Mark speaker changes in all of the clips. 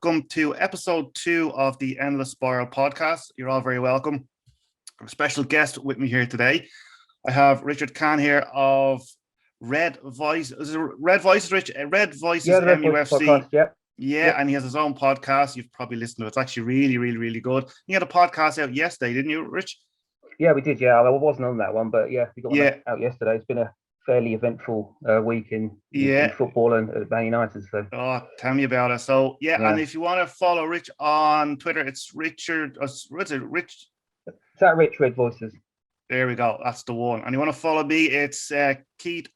Speaker 1: welcome to episode 2 of the Endless Spiral podcast. You're all very welcome. I have a special guest with me here today. I have Richard Cann here of Red Voice. Is it Red Voices, Rich? Red Voices
Speaker 2: the Red
Speaker 1: MUFC.
Speaker 2: Voices podcast,
Speaker 1: Yeah,
Speaker 2: Yep.
Speaker 1: And he has his own podcast. You've probably listened to it. It's actually really good. You had a podcast out yesterday, didn't you, Rich?
Speaker 2: Yeah, we did. Yeah, I wasn't on that one, but yeah, we got one out yesterday. It's been a fairly eventful week in football and at Man United. So,
Speaker 1: tell me about it. So, and if you want to follow Rich on Twitter, it's Richard. What's it? Rich.
Speaker 2: Is that Rich Red Voices?
Speaker 1: There we go. That's the one. And you want to follow me? It's Keith_Russell.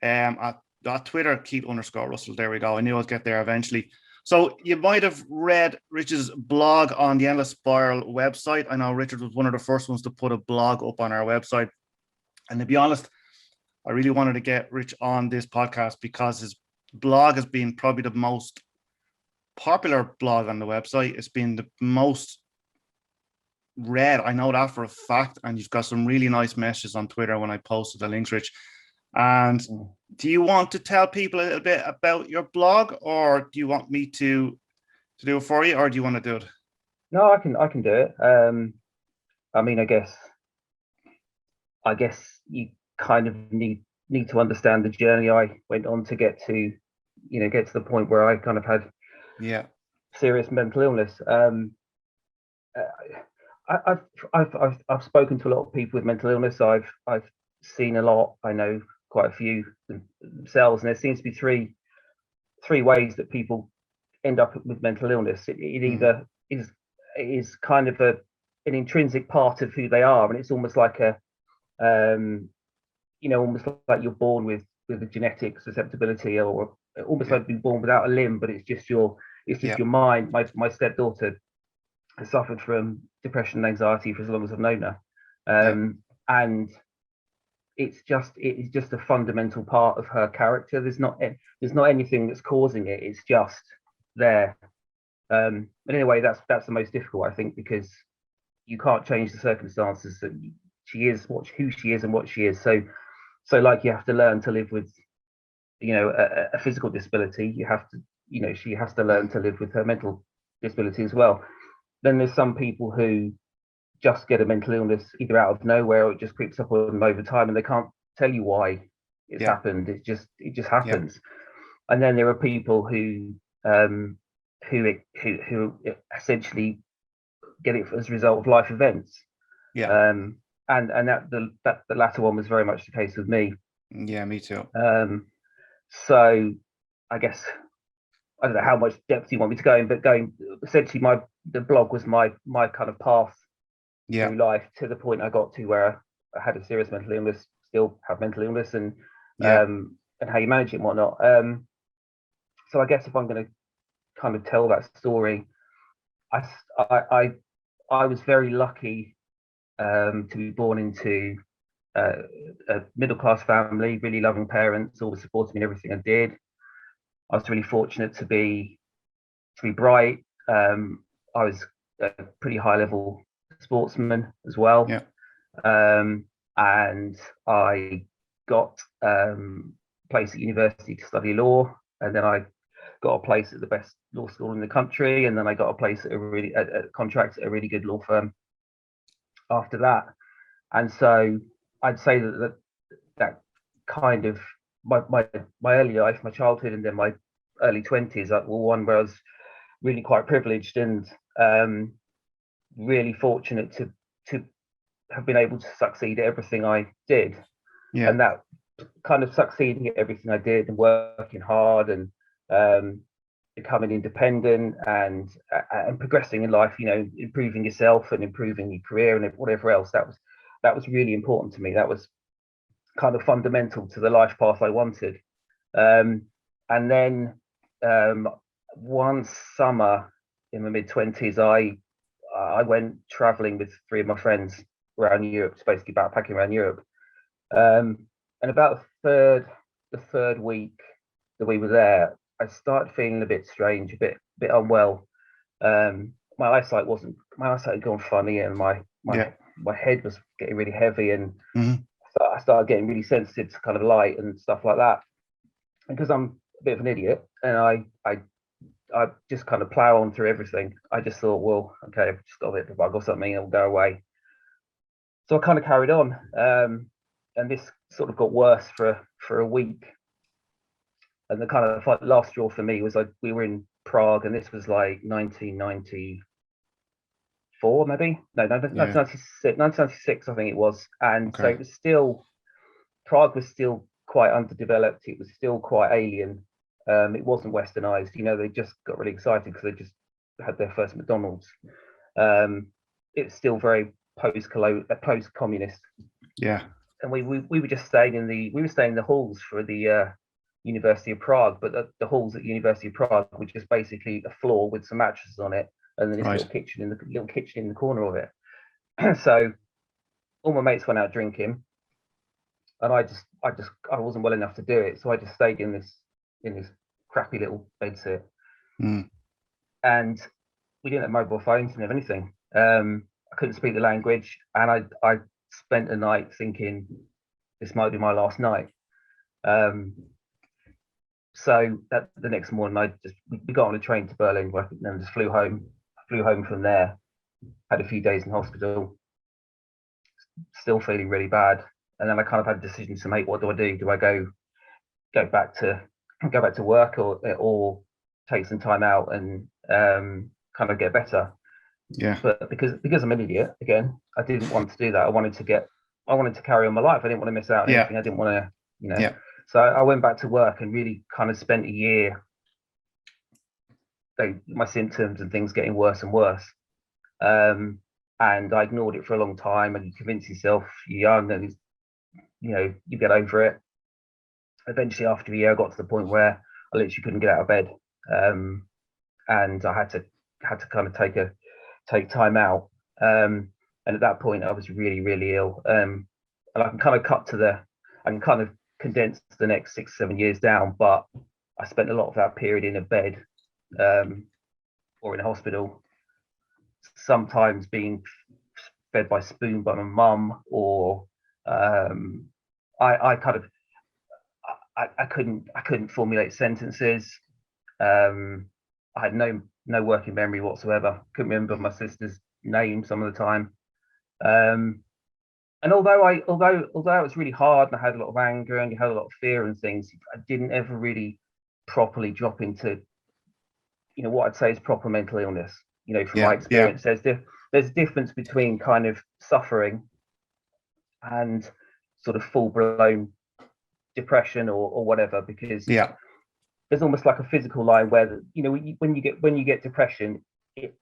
Speaker 1: At Twitter, Keith_Russell. There we go. I knew I'd get there eventually. So you might have read Rich's blog on the Endless Spiral website. I know Richard was one of the first ones to put a blog up on our website. And to be honest, I really wanted to get Rich on this podcast because his blog has been probably the most popular blog on the website. It's been the most read. I know that for a fact. And you've got some really nice messages on Twitter when I posted the links, Rich. And do you want to tell people a little bit about your blog, or do you want me to do it for you, or do you want to do it?
Speaker 2: No, I can do it. I mean, I guess you kind of need to understand the journey I went on to get to the point where I kind of had serious mental illness. I've spoken to a lot of people with mental illness. I've seen a lot. I know quite a few themselves, and there seems to be three ways that people end up with mental illness. It either is kind of an intrinsic part of who they are, and it's almost like almost like you're born with a genetic susceptibility, or almost like being born without a limb, but it's just your mind. My stepdaughter has suffered from depression and anxiety for as long as I've known her, and it's just a fundamental part of her character. There's not anything that's causing it. It's just there. But anyway, that's the most difficult, I think, because you can't change the circumstances that she is, who she is, and what she is. So like you have to learn to live with, a physical disability. You have to, she has to learn to live with her mental disability as well. Then there's some people who just get a mental illness either out of nowhere, or it just creeps up on them over time, and they can't tell you why it's happened. It just happens. And then there are people who essentially get it as a result of life events. And that the latter one was very much the case with me.
Speaker 1: Yeah, me too.
Speaker 2: So I guess I don't know how much depth you want me to go in, but essentially the blog was my kind of path through life to the point I got to where I had a serious mental illness, still have mental illness, and how you manage it and whatnot. So I guess if I'm going to kind of tell that story, I was very lucky to be born into a middle class family, really loving parents, always supported me in everything I did. I was really fortunate to be bright. I was a pretty high level sportsman as well, and I got a place at university to study law, and then I got a place at the best law school in the country, and then I got a place at a contract at a really good law firm after that. And so I'd say that kind of my early life, my childhood, and then my early 20s were one where I was really quite privileged and really fortunate to have been able to succeed at everything I did. And that kind of succeeding at everything I did and working hard and becoming independent and progressing in life, improving yourself and improving your career and whatever else, that was really important to me. That was kind of fundamental to the life path I wanted. And then one summer in my mid-20s, I went traveling with three of my friends around Europe, basically backpacking around Europe. And about the third week that we were there, I started feeling a bit strange, a bit unwell. My eyesight had gone funny, and my head was getting really heavy, and I started getting really sensitive to kind of light and stuff like that. And because I'm bit of an idiot, and I just kind of plow on through everything. I just thought, well, okay, I've just got a bit of a bug or something, it'll go away. So I kind of carried on, and this sort of got worse for a week. And the kind of last straw for me was we were in Prague, and this was like 1994, maybe? No, 1996, I think it was. And so it was still, Prague was still quite underdeveloped. It was still quite alien. It wasn't westernized. They just got really excited because they just had their first McDonald's. It's still very post-communist.
Speaker 1: Yeah.
Speaker 2: And we were just staying in the halls for the University of Prague, but the halls at University of Prague were just basically a floor with some mattresses on it, and then this little kitchen in the corner of it. So all my mates went out drinking, and I wasn't well enough to do it, so I just stayed in this crappy little bedsit. And we didn't have mobile phones, didn't have anything. I couldn't speak the language, and I spent the night thinking this might be my last night. So that the next morning, we got on a train to Berlin, and then just flew home. I flew home from there, had a few days in hospital, still feeling really bad. And then I kind of had a decision to make. What do I do? Do I go back to work, or take some time out and kind of get better?
Speaker 1: Yeah.
Speaker 2: But because I'm an idiot, again, I didn't want to do that. I wanted to carry on my life. I didn't want to miss out on anything. I didn't want to,
Speaker 1: Yeah.
Speaker 2: So I went back to work and really kind of spent a year, my symptoms and things getting worse and worse. And I ignored it for a long time, and you convince yourself you're young and, you get over it. Eventually, after a year, I got to the point where I literally couldn't get out of bed. And I had to kind of take time out. And at that point, I was really, really ill. And I can kind of condense the next 6-7 years down, but I spent a lot of that period in a bed, or in a hospital, sometimes being fed by spoon by my mum, or I couldn't formulate sentences. I had no working memory whatsoever. Couldn't remember my sister's name some of the time. And although it was really hard, and I had a lot of anger and you had a lot of fear and things, I didn't ever really properly drop into, what I'd say is proper mental illness. From my experience, there's a difference between kind of suffering and sort of full-blown depression or whatever, because there's almost like a physical line where when you get depression, it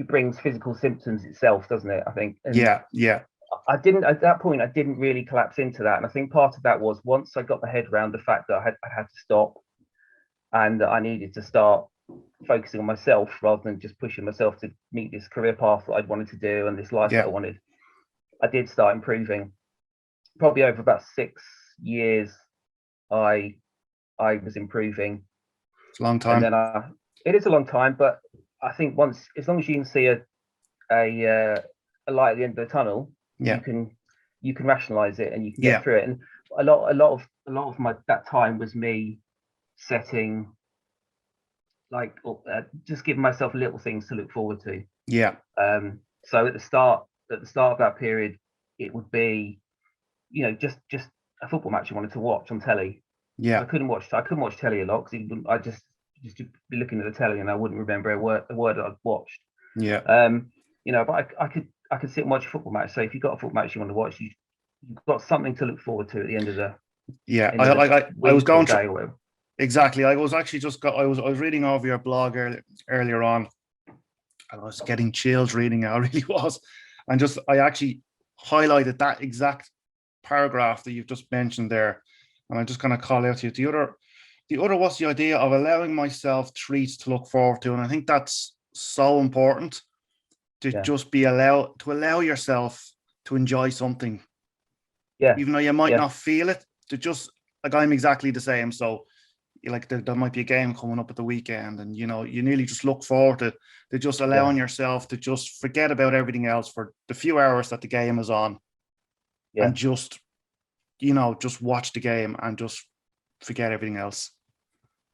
Speaker 2: brings physical symptoms itself, doesn't it? I think. And I didn't at that point. I didn't really collapse into that, and I think part of that was once I got my head around the fact that I had to stop, and that I needed to start focusing on myself rather than just pushing myself to meet this career path that I'd wanted to do and this life that I wanted. I did start improving. Probably over about 6 years, I was improving.
Speaker 1: It's a long time.
Speaker 2: And then it is a long time, but I think as long as you can see a light at the end of the tunnel, you can rationalize it and you can get through it. And a lot of that time was me setting, just giving myself little things to look forward to. So at the start of that period, it would be, just a football match you wanted to watch on telly. I couldn't watch telly a lot because I just be looking at the telly and I wouldn't remember a word I'd watched. But I could sit and watch a football match. So if you've got a football match you want to watch, you've got something to look forward to at the end of the
Speaker 1: I was going to exactly. I was actually I was reading over your blog earlier on, and I was getting chills reading it. I really was, and I actually highlighted that exact paragraph that you've just mentioned there, and I just kind of call out to you. The other was the idea of allowing myself treats to look forward to, and I think that's so important to just allow yourself to enjoy something, even though you might not feel it. To just I'm exactly the same. So there might be a game coming up at the weekend, and you nearly just look forward to just allowing yourself to just forget about everything else for the few hours that the game is on, and just watch the game and just forget everything else.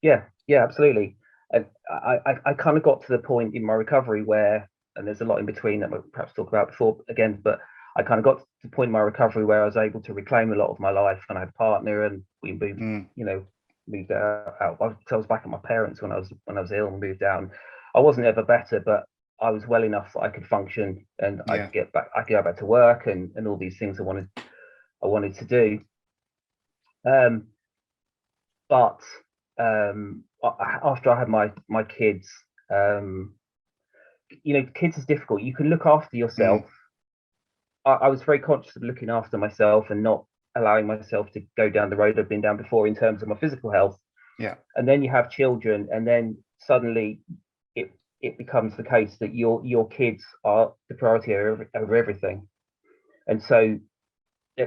Speaker 2: Yeah, absolutely. And I kind of got to the point in my recovery where, and there's a lot in between that we'll perhaps talk about before again, but I kind of got to the point in my recovery where I was able to reclaim a lot of my life, and I had a partner, and we moved, moved out. I was back at my parents when I was ill and moved out. And I wasn't ever better, but I was well enough that I could function, and I could go back to work, and all these things I wanted to do. But after I had my kids, kids is difficult. You can look after yourself. I was very conscious of looking after myself and not allowing myself to go down the road I've been down before in terms of my physical health.
Speaker 1: Yeah.
Speaker 2: And then you have children, and then suddenly it becomes the case that your kids are the priority over everything, and so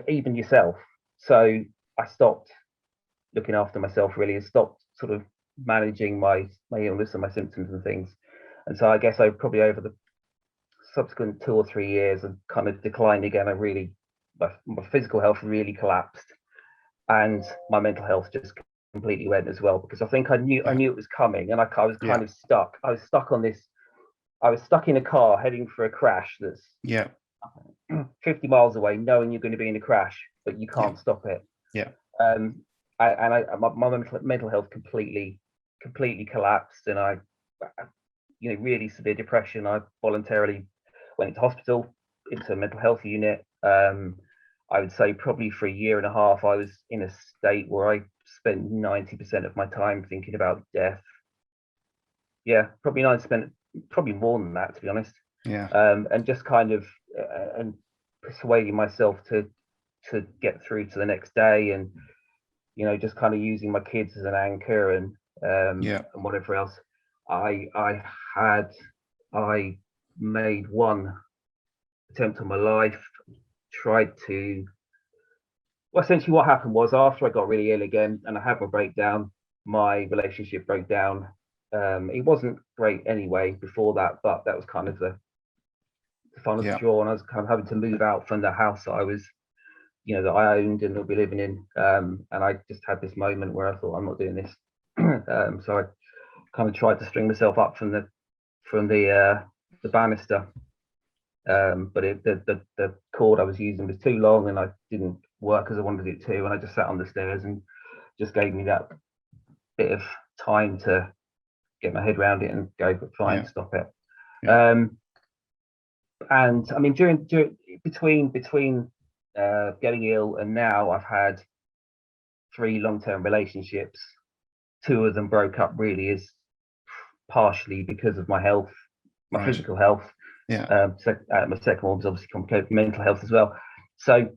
Speaker 2: even yourself. So I stopped looking after myself, really, and stopped sort of managing my illness and my symptoms and things. And so I guess I probably over the subsequent 2 or 3 years and kind of declined again. My physical health really collapsed, and my mental health just completely went as well, because I think I knew it was coming, and I was kind of stuck. I was stuck on this. I was stuck in a car heading for a crash that's 50 miles away, knowing you're going to be in a crash, but you can't stop it.
Speaker 1: Yeah.
Speaker 2: My mental health completely collapsed, and I really severe depression. I voluntarily went into hospital, into a mental health unit. I would say probably for a year and a half, I was in a state where I spent 90% of my time thinking about death. Yeah, probably 90%, probably more than that, to be honest.
Speaker 1: Yeah.
Speaker 2: And just kind of and persuading myself to get through to the next day, and just kind of using my kids as an anchor, and whatever else. I made one attempt on my life, tried to. Well, essentially, what happened was, after I got really ill again and I had my breakdown, my relationship broke down. It wasn't great anyway before that, but that was kind of the final straw, and I was kind of having to move out from the house that I was, that I owned and would be living in. And I just had this moment where I thought, I'm not doing this. So I kind of tried to string myself up from the banister. But the cord I was using was too long, and I didn't work as I wanted it to, and I just sat on the stairs, and just gave me that bit of time to get my head around it and go, fine, stop it. And I mean, during between getting ill and now, I've had 3 long-term relationships. 2 of them broke up, really, is partially because of my health, my physical health. My second one was obviously complicated with mental health as well. So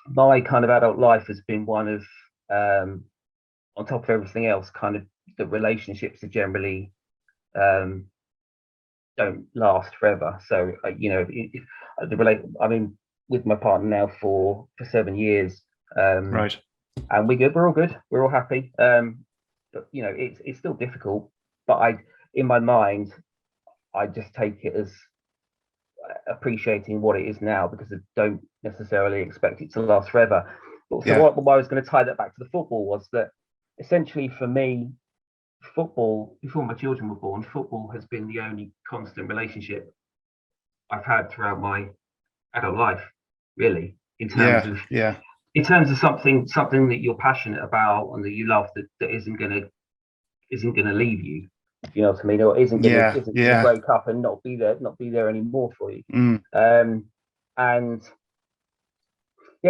Speaker 2: my kind of adult life has been one of, on top of everything else, kind of the relationships are generally don't last forever. So I mean, with my partner now for 7 years, and we're all good, we're all happy. But it's still difficult. But in my mind, I just take it as appreciating what it is now, because I don't necessarily expect it to last forever. But so what I was going to tie that back to the football was that essentially for me, football, before my children were born, football has been the only constant relationship I've had throughout my adult life, really, in terms of something that you're passionate about and that you love, that isn't gonna leave you. You know what I mean? Or isn't gonna break up and not be there anymore for you. And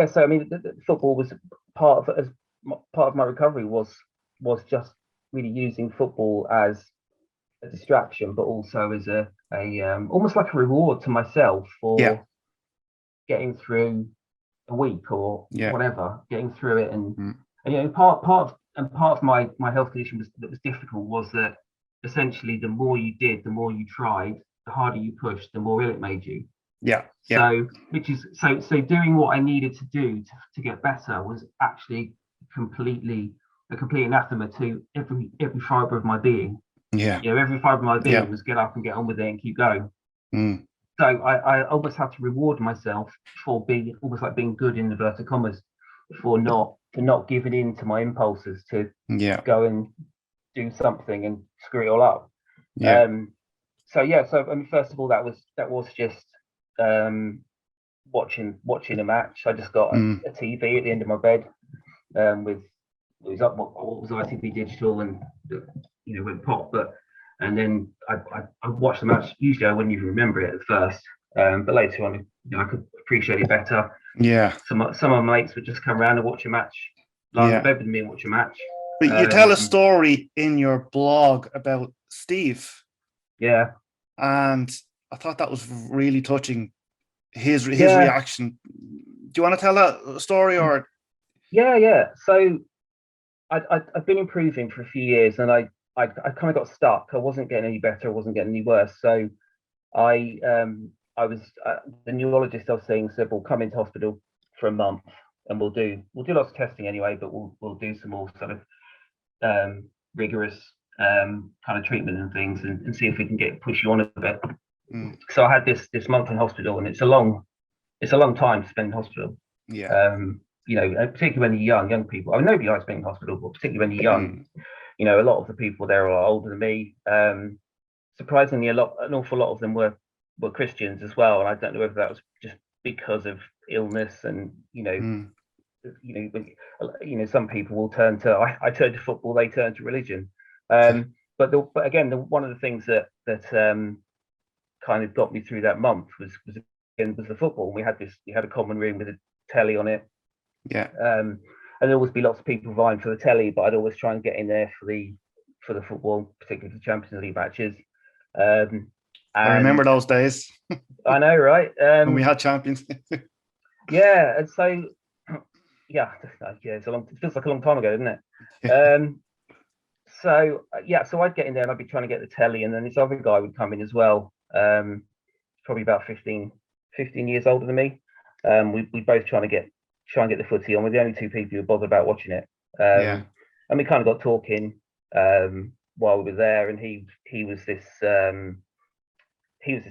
Speaker 2: so I mean, the football was part of my recovery was just really using football as a distraction, but also as a almost like a reward to myself for getting through a week or whatever, getting through it. And part of my health condition that was difficult was that essentially the more you did, the more you tried, the harder you pushed, the more ill it made you. So doing what I needed to do to get better was actually a complete anathema to every fiber of my being. Every fiber of my being was get up and get on with it and keep going. So I almost had to reward myself for being almost like being good, in inverted commas, for not giving in to my impulses to go and do something and screw it all up.
Speaker 1: Yeah.
Speaker 2: So I mean, first of all, that was just watching a match. I just got a TV at the end of my bed with it was up what was ITV Digital and went pop, and then I watched the match. Usually I wouldn't even remember it at first, but later on, I could appreciate it better.
Speaker 1: Yeah.
Speaker 2: Some of my mates would just come around and watch a match, lie on the bed with me and watch a match.
Speaker 1: But you tell a story in your blog about Steve.
Speaker 2: Yeah.
Speaker 1: And I thought that was really touching. His reaction. Do you want to tell that story or?
Speaker 2: Yeah. So I've been improving for a few years, and I kind of got stuck. I wasn't getting any better. I wasn't getting any worse. So I was the neurologist I was seeing said, "We'll come into hospital for a month, and we'll do lots of testing anyway, but we'll do some more sort of rigorous kind of treatment and things, and see if we can push you on a bit." So I had this month in hospital, and it's a long time to spend in hospital.
Speaker 1: Yeah.
Speaker 2: Particularly when you're young people. I mean, nobody likes being in hospital, but particularly when you're young. A lot of the people there are older than me. Surprisingly, an awful lot of them were Christians as well, and I don't know whether that was just because of illness and some people will turn to I turn to football, they turn to religion. But again, one of the things that kind of got me through that month was the football. We had a common room with a telly on it.
Speaker 1: Yeah.
Speaker 2: And there'd always be lots of people vying for the telly, but I'd always try and get in there for the football, particularly the Champions League matches.
Speaker 1: I remember those days.
Speaker 2: I know, right?
Speaker 1: When we had champions.
Speaker 2: Yeah, and so it feels like a long time ago, doesn't it? Yeah. So I'd get in there and I'd be trying to get the telly, and then this other guy would come in as well. Probably about 15 years older than me. We both try and get the footy on. We're the only two people who bothered about watching it. And we kind of got talking while we were there, and he was this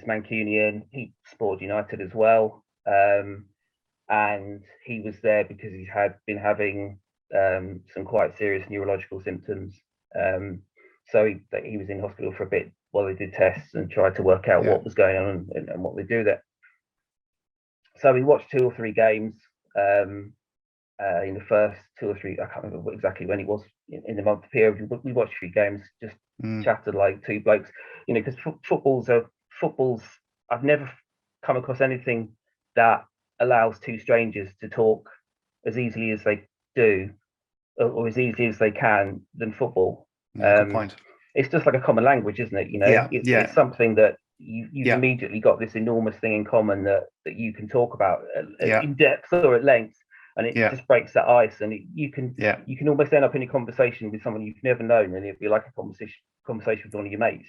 Speaker 2: Mancunian. He supported United as well, and he was there because he had been having some quite serious neurological symptoms. So he was in hospital for a bit while they did tests and tried to work out what was going on and what they do there. So we watched 2 or 3 games in the first 2 or 3. I can't remember exactly when it was in the month period. We watched a few games, just chatted like two blokes. Because footballs. I've never come across anything that allows two strangers to talk as easily as they do, or as easily as they can, than football.
Speaker 1: Good point.
Speaker 2: It's just like a common language, isn't it? It's something that you've immediately got this enormous thing in common that you can talk about in depth or at length, and it just breaks that ice, and you can almost end up in a conversation with someone you've never known, and it'd be like a conversation with one of your mates.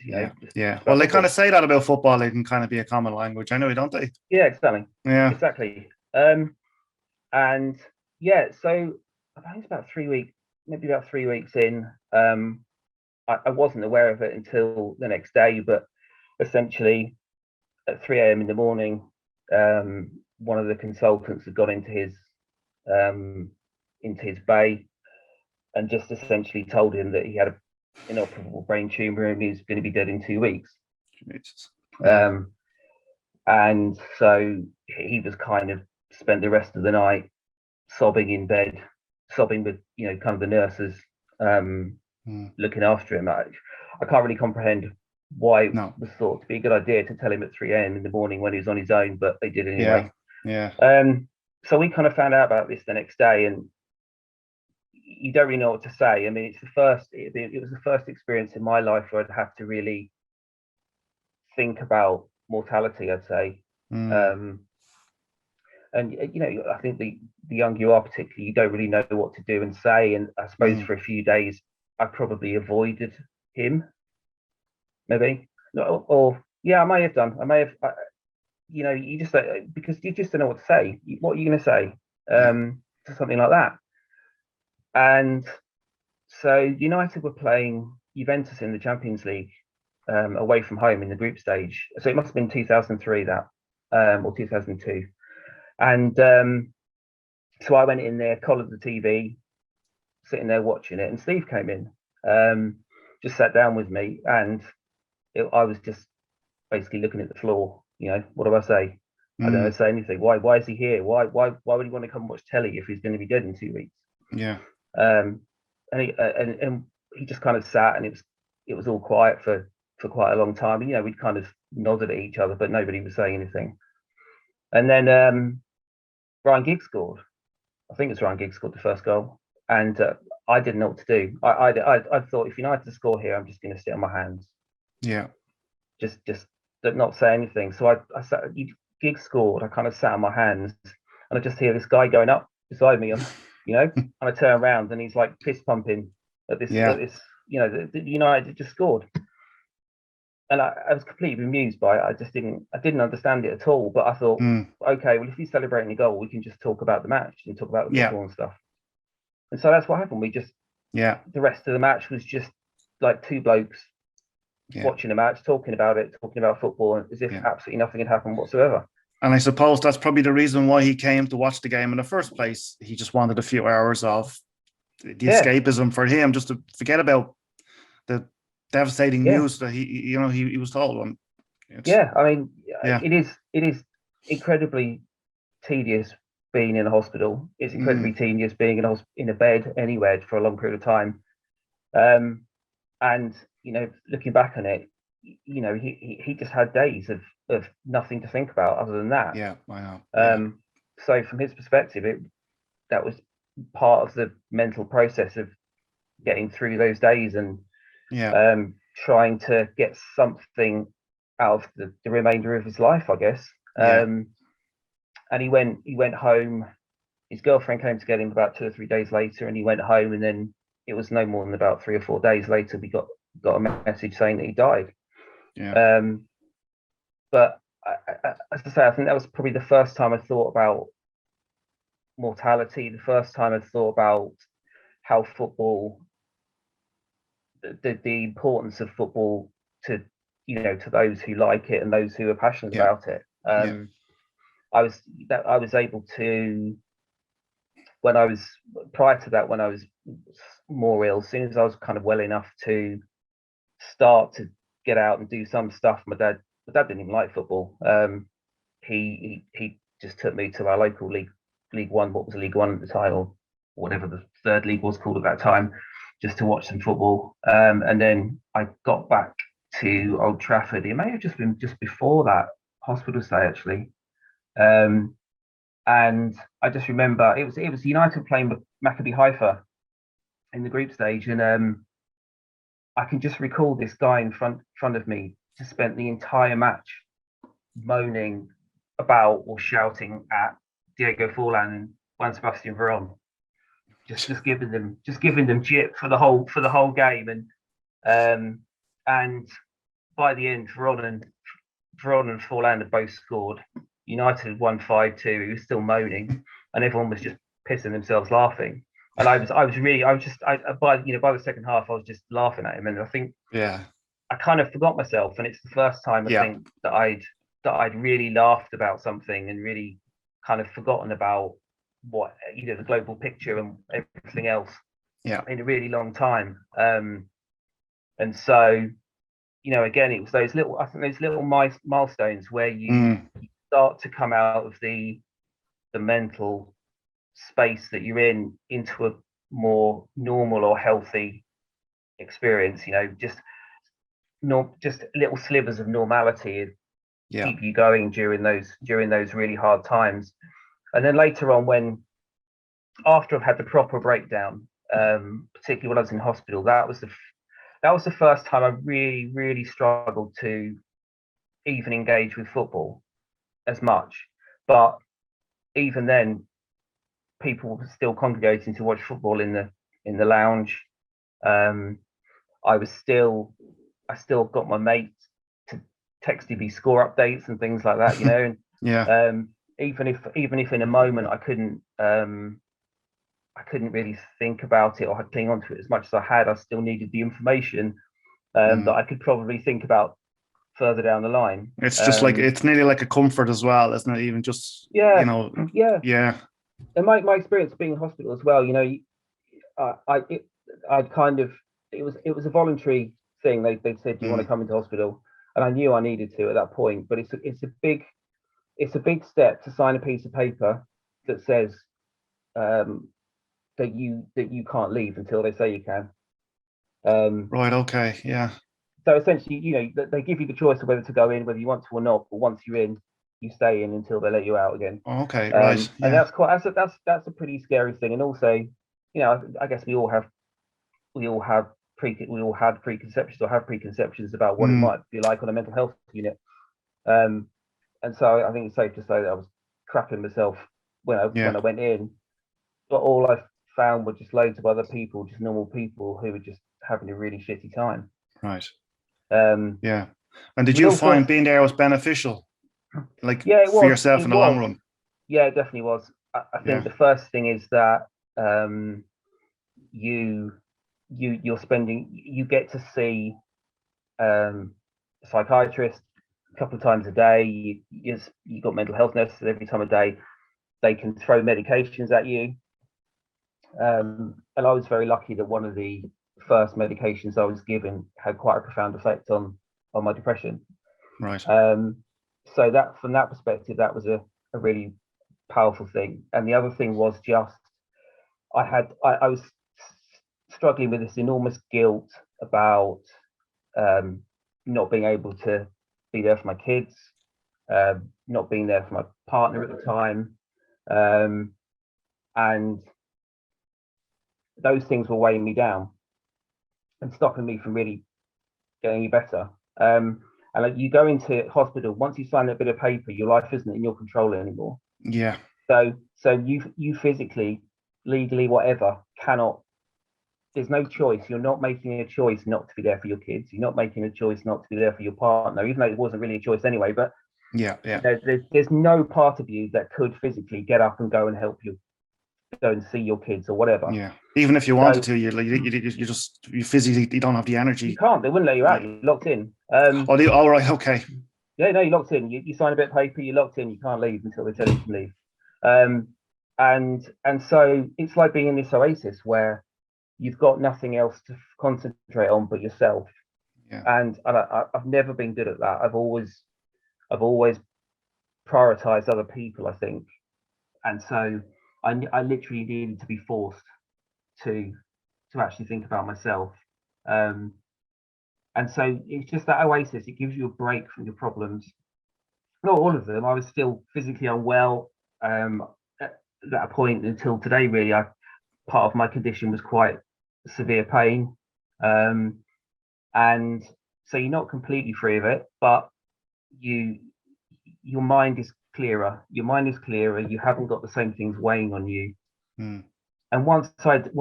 Speaker 1: Well, they kind of say that about football. It can kind of be a common language. I know, don't they?
Speaker 2: Yeah, exactly.
Speaker 1: Yeah,
Speaker 2: exactly. And so I think it's about 3 weeks, maybe about 3 weeks in. I wasn't aware of it until the next day, but essentially at 3 a.m. in the morning, one of the consultants had gone into his bay and just essentially told him that he had an inoperable brain tumor and he was going to be dead in 2 weeks. And so he was kind of spent the rest of the night sobbing in bed, sobbing with kind of the nurses looking after him. I can't really comprehend why it was thought to be a good idea to tell him at 3 a.m. in the morning when he was on his own, but they did anyway. So we kind of found out about this the next day, and you don't really know what to say. I mean, it was the first experience in my life where I'd have to really think about mortality, I'd say. And I think the younger you are, particularly, you don't really know what to do and say. And I suppose for a few days, I probably avoided him. Maybe, I may have done. I may have. You just because you just don't know what to say. What are you going to say to something like that? And so United were playing Juventus in the Champions League away from home in the group stage. So it must have been 2003 or 2002. And so I went in there, collared the TV, sitting there watching it, and Steve came in. just sat down with me, and I was just basically looking at the floor. What do I say? I don't know, say anything. Why is he here? Why would he want to come watch telly if he's going to be dead in 2 weeks?
Speaker 1: Yeah.
Speaker 2: And he just kind of sat, and it was all quiet for quite a long time. We'd kind of nodded at each other, but nobody was saying anything. And then Ryan Giggs scored. I think it's Ryan Giggs scored the first goal, and I didn't know what to do. I thought, if United score here, I'm just going to sit on my hands.
Speaker 1: Yeah. Just
Speaker 2: not say anything. So I sat. Giggs scored. I kind of sat on my hands, and I just hear this guy going up beside me, and I turn around, and he's like fist pumping at this.
Speaker 1: Yeah.
Speaker 2: The United just scored. And I was completely bemused by it. I didn't understand it at all. But I thought, okay, well, if he's celebrating a goal, we can just talk about the match and talk about the football and stuff. And so that's what happened. The rest of the match was just like two blokes watching a match, talking about it, talking about football, as if absolutely nothing had happened whatsoever.
Speaker 1: And I suppose that's probably the reason why he came to watch the game in the first place. He just wanted a few hours of the escapism for him, just to forget about the devastating news that he was told on.
Speaker 2: I mean, it is incredibly tedious being in a hospital. It's incredibly tedious being in a bed anywhere for a long period of time. And looking back on it, he just had days of nothing to think about other than that.
Speaker 1: Yeah, I know.
Speaker 2: So from his perspective, that was part of the mental process of getting through those days and trying to get something out of the remainder of his life, I guess. And he went home. His girlfriend came to get him about 2 or 3 days later, and he went home, and then it was no more than about 3 or 4 days later we got a message saying that he died. But as I say, I think that was probably the first time I thought about mortality, the first time I thought about how football, the importance of football to those who like it and those who are passionate about it. I was able to, prior to that, when I was more ill, as soon as I was kind of well enough to start to get out and do some stuff, my dad didn't even like football. He just took me to our local League One, what was League One at the time, or whatever the third league was called at that time, just to watch some football. And then I got back to Old Trafford. It may have just been just before that hospital stay, actually. And I just remember it was United playing with Maccabi Haifa in the group stage, and I can just recall this guy in front of me just spent the entire match moaning about or shouting at Diego Forlan and Juan Sebastian Veron, just giving them jip for the whole game, and by the end, Veron and Forlan had both scored. United had won 5-2. He was still moaning, and everyone was just pissing themselves laughing. And by the second half, I was just laughing at him, and I think I kind of forgot myself, and it's the first time I think that I'd really laughed about something and really kind of forgotten about what the global picture and everything else in a really long time. And so again, it was those little milestones where you start to come out of the mental space that you're in into a more normal or healthy experience. Just little slivers of normality keep you going during those really hard times. And then later on, after I've had the proper breakdown, particularly when I was in hospital, that was the first time I really, really struggled to even engage with football as much. But even then, people were still congregating to watch football in the lounge. I still got my mates to text me score updates and things like that, even if in a moment I couldn't really think about it or cling onto it as much as I had, I still needed the information that I could probably think about further down the line.
Speaker 1: It's just like, it's nearly like a comfort as well, isn't it? Even just
Speaker 2: And my experience being in hospital as well, I'd kind of it was a voluntary thing. They said, "Do you want to come into hospital?" And I knew I needed to at that point. But it's a big step to sign a piece of paper that says that you can't leave until they say you can.
Speaker 1: Right. Okay. Yeah.
Speaker 2: So essentially, they give you the choice of whether to go in, whether you want to or not. But once you're in, you stay in until they let you out again.
Speaker 1: Okay. Right. Yeah.
Speaker 2: And that's a pretty scary thing. And also, I guess we all had preconceptions or have preconceptions about what it might be like on a mental health unit. And so I think it's safe to say that I was crapping myself when I went in. But all I found were just loads of other people, just normal people who were just having a really shitty time.
Speaker 1: Right. Yeah. And did you find being there was beneficial? Like,
Speaker 2: yeah,
Speaker 1: for yourself in the long run?
Speaker 2: Yeah, it definitely was. I think the first thing is that you get to see a psychiatrist a couple of times a day. You got mental health nurses every time of day. They can throw medications at you. And I was very lucky that one of the first medications I was given had quite a profound effect on my depression.
Speaker 1: Right.
Speaker 2: So that from that perspective, that was a really powerful thing. And the other thing was just I was struggling with this enormous guilt about not being able to be there for my kids, not being there for my partner at the time, and those things were weighing me down and stopping me from really getting any better. And like, you go into hospital, once you sign that bit of paper, your life isn't in your control anymore.
Speaker 1: Yeah.
Speaker 2: So you physically, legally, whatever, cannot. There's no choice. You're not making a choice not to be there for your kids. You're not making a choice not to be there for your partner, even though it wasn't really a choice anyway. But there's no part of you that could physically get up and go and help you go and see your kids or whatever.
Speaker 1: Yeah. Even if you wanted to, you physically don't have the energy.
Speaker 2: You can't. They wouldn't let you out. You're locked in.
Speaker 1: All right. Okay.
Speaker 2: Yeah, no, you're locked in. You sign a bit of paper. You're locked in. You can't leave until they tell you to leave. And so it's like being in this oasis where you've got nothing else to concentrate on but yourself.
Speaker 1: Yeah.
Speaker 2: And I've never been good at that. I've always prioritized other people, I think. And so I literally needed to be forced to actually think about myself. And so it's just that oasis. It gives you a break from your problems. Not all of them. I was still physically unwell at that point until today. Really, part of my condition was quite severe pain, and so you're not completely free of it, but your mind is clearer. Your mind is clearer. You haven't got the same things weighing on you. And once I'd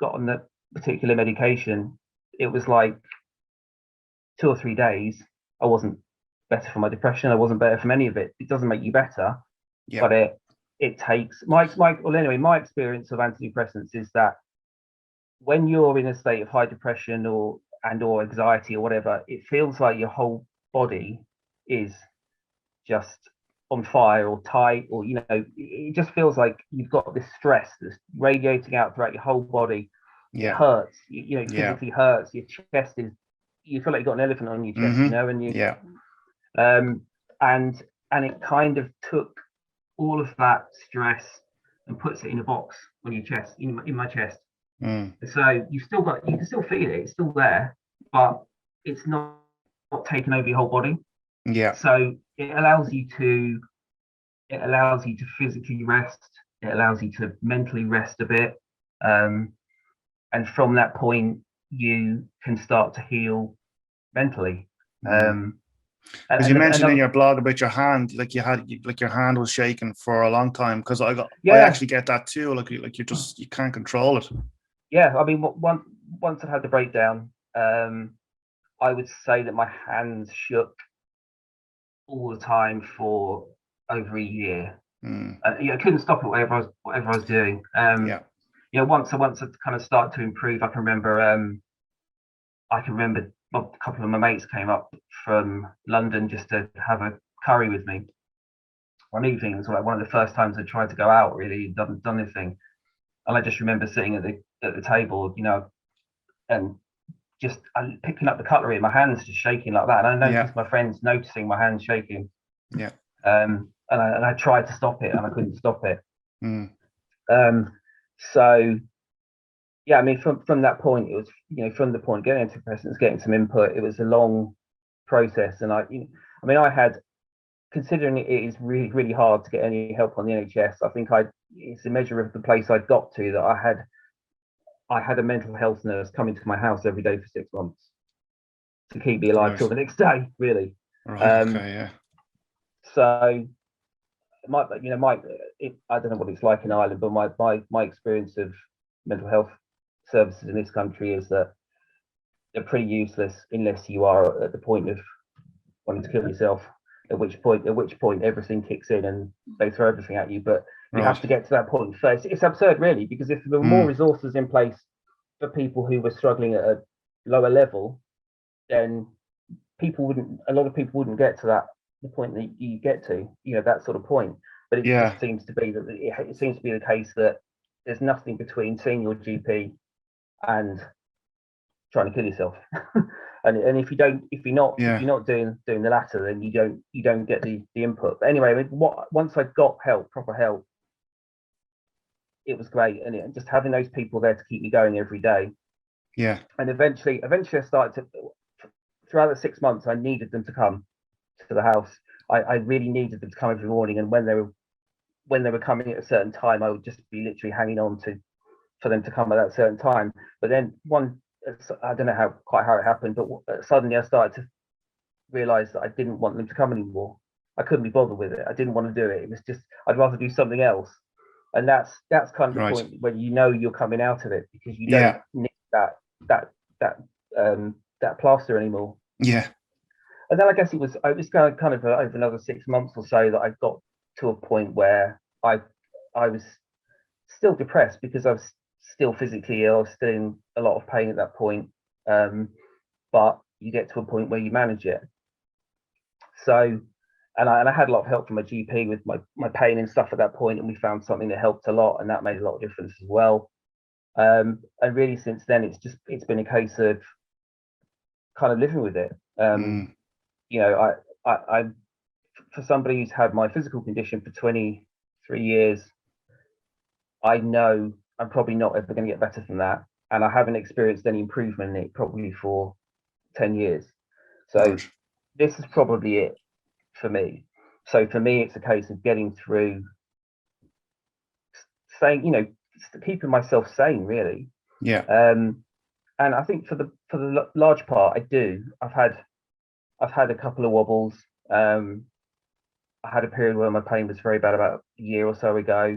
Speaker 2: got on the particular medication, it was like 2 or 3 days. I wasn't better for my depression. I wasn't better from any of it. It doesn't make you better, but it takes my experience of antidepressants is that when you're in a state of high depression or anxiety or whatever, it feels like your whole body is just on fire or tight, or it just feels like you've got this stress that's radiating out throughout your whole body. It hurts, it physically hurts. Your chest is, you feel like you've got an elephant on your chest, and you and it kind of took all of that stress and puts it in a box on your chest, in my chest. So you can still feel it, it's still there, but it's not taking over your whole body. So it allows you to physically rest, it allows you to mentally rest a bit, and from that point you can start to heal mentally.
Speaker 1: Because you mentioned in your blog about your hand, like your hand was shaking for a long time. Because I actually get that too. Like you can't control it.
Speaker 2: Yeah, I mean, once I had the breakdown, I would say that my hands shook all the time for over a year. I couldn't stop it, whatever I was doing. Once I kind of started to improve, I can remember a couple of my mates came up from London just to have a curry with me one evening. It was like one of the first times I tried to go out, really done anything. And I just remember sitting at the table, and just picking up the cutlery and my hands just shaking like that. And I noticed my friends noticing my hands shaking.
Speaker 1: Yeah.
Speaker 2: And I tried to stop it and I couldn't stop it.
Speaker 1: Mm.
Speaker 2: So yeah, I mean, from that point, it was, you know, from the point getting antidepressants, getting some input, it was a long process. And I mean, I had, considering it is really, really hard to get any help on the NHS, I think it's a measure of the place I'd got to, that I had a mental health nurse coming to my house every day for 6 months to keep me alive till the next day, really.
Speaker 1: Right. Okay. Yeah.
Speaker 2: So I don't know what it's like in Ireland, but my experience of mental health services in this country is that they're pretty useless unless you are at the point of wanting to kill yourself. At which point everything kicks in and they throw everything at you. But you have to get to that point first. It's absurd, really, because if there were more resources in place for people who were struggling at a lower level, then a lot of people wouldn't get to the point that you get to, you know, that sort of point. But it just seems to be that it seems to be the case that there's nothing between seeing your GP and trying to kill yourself. and if you're not doing the latter, then you don't get the input. But anyway, once I got proper help, it was great, and just having those people there to keep me going every day.
Speaker 1: Yeah. And
Speaker 2: eventually I started to, throughout the 6 months, I needed them to come to the house. I really needed them to come every morning, and when they were coming at a certain time, I would just be literally hanging on for them to come at that certain time. But then I don't know quite how it happened, but suddenly I started to realize that I didn't want them to come anymore. I couldn't be bothered with it. I didn't want to do it. It was just, I'd rather do something else. And that's kind of the point when you know you're coming out of it, because you don't need that plaster anymore.
Speaker 1: Yeah.
Speaker 2: And then I guess it was kind of over another 6 months or so that I got to a point where I was still depressed, because I was still physically ill, still in a lot of pain at that point. But you get to a point where you manage it. So, and I had a lot of help from my GP with my pain and stuff at that point, and we found something that helped a lot, and that made a lot of difference as well. And really, since then, it's been a case of kind of living with it. You know, I for somebody who's had my physical condition for 23 years, I know I'm probably not ever going to get better than that, and I haven't experienced any improvement in it probably for 10 years. So this is probably it for me. So for me, it's a case of getting through, saying, you know, keeping myself sane, really.
Speaker 1: Yeah.
Speaker 2: And I think for the large part, I do. I've had a couple of wobbles. I had a period where my pain was very bad about a year or so ago,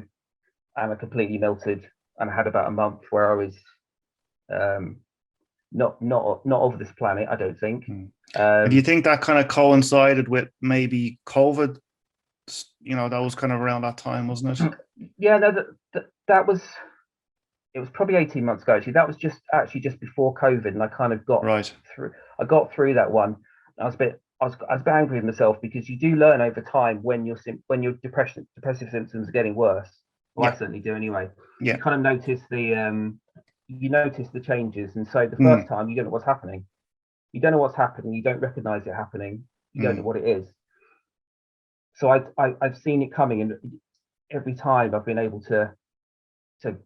Speaker 2: and I completely melted. And I had about a month where I was not of this planet, I don't think.
Speaker 1: Do you think that kind of coincided with maybe COVID? You know, that was kind of around that time, wasn't it?
Speaker 2: Yeah, no, that was, it was probably 18 months ago, actually. That was just before COVID, and I kind of got through. I got through that one. I was a bit angry with myself, because you do learn over time when your depressive symptoms are getting worse. Well, I certainly do anyway. You kind of notice the changes, and so the first time you don't know what's happening. You don't know what's happening. You don't recognize it happening. You don't know what it is. So I've seen it coming, and every time I've been able to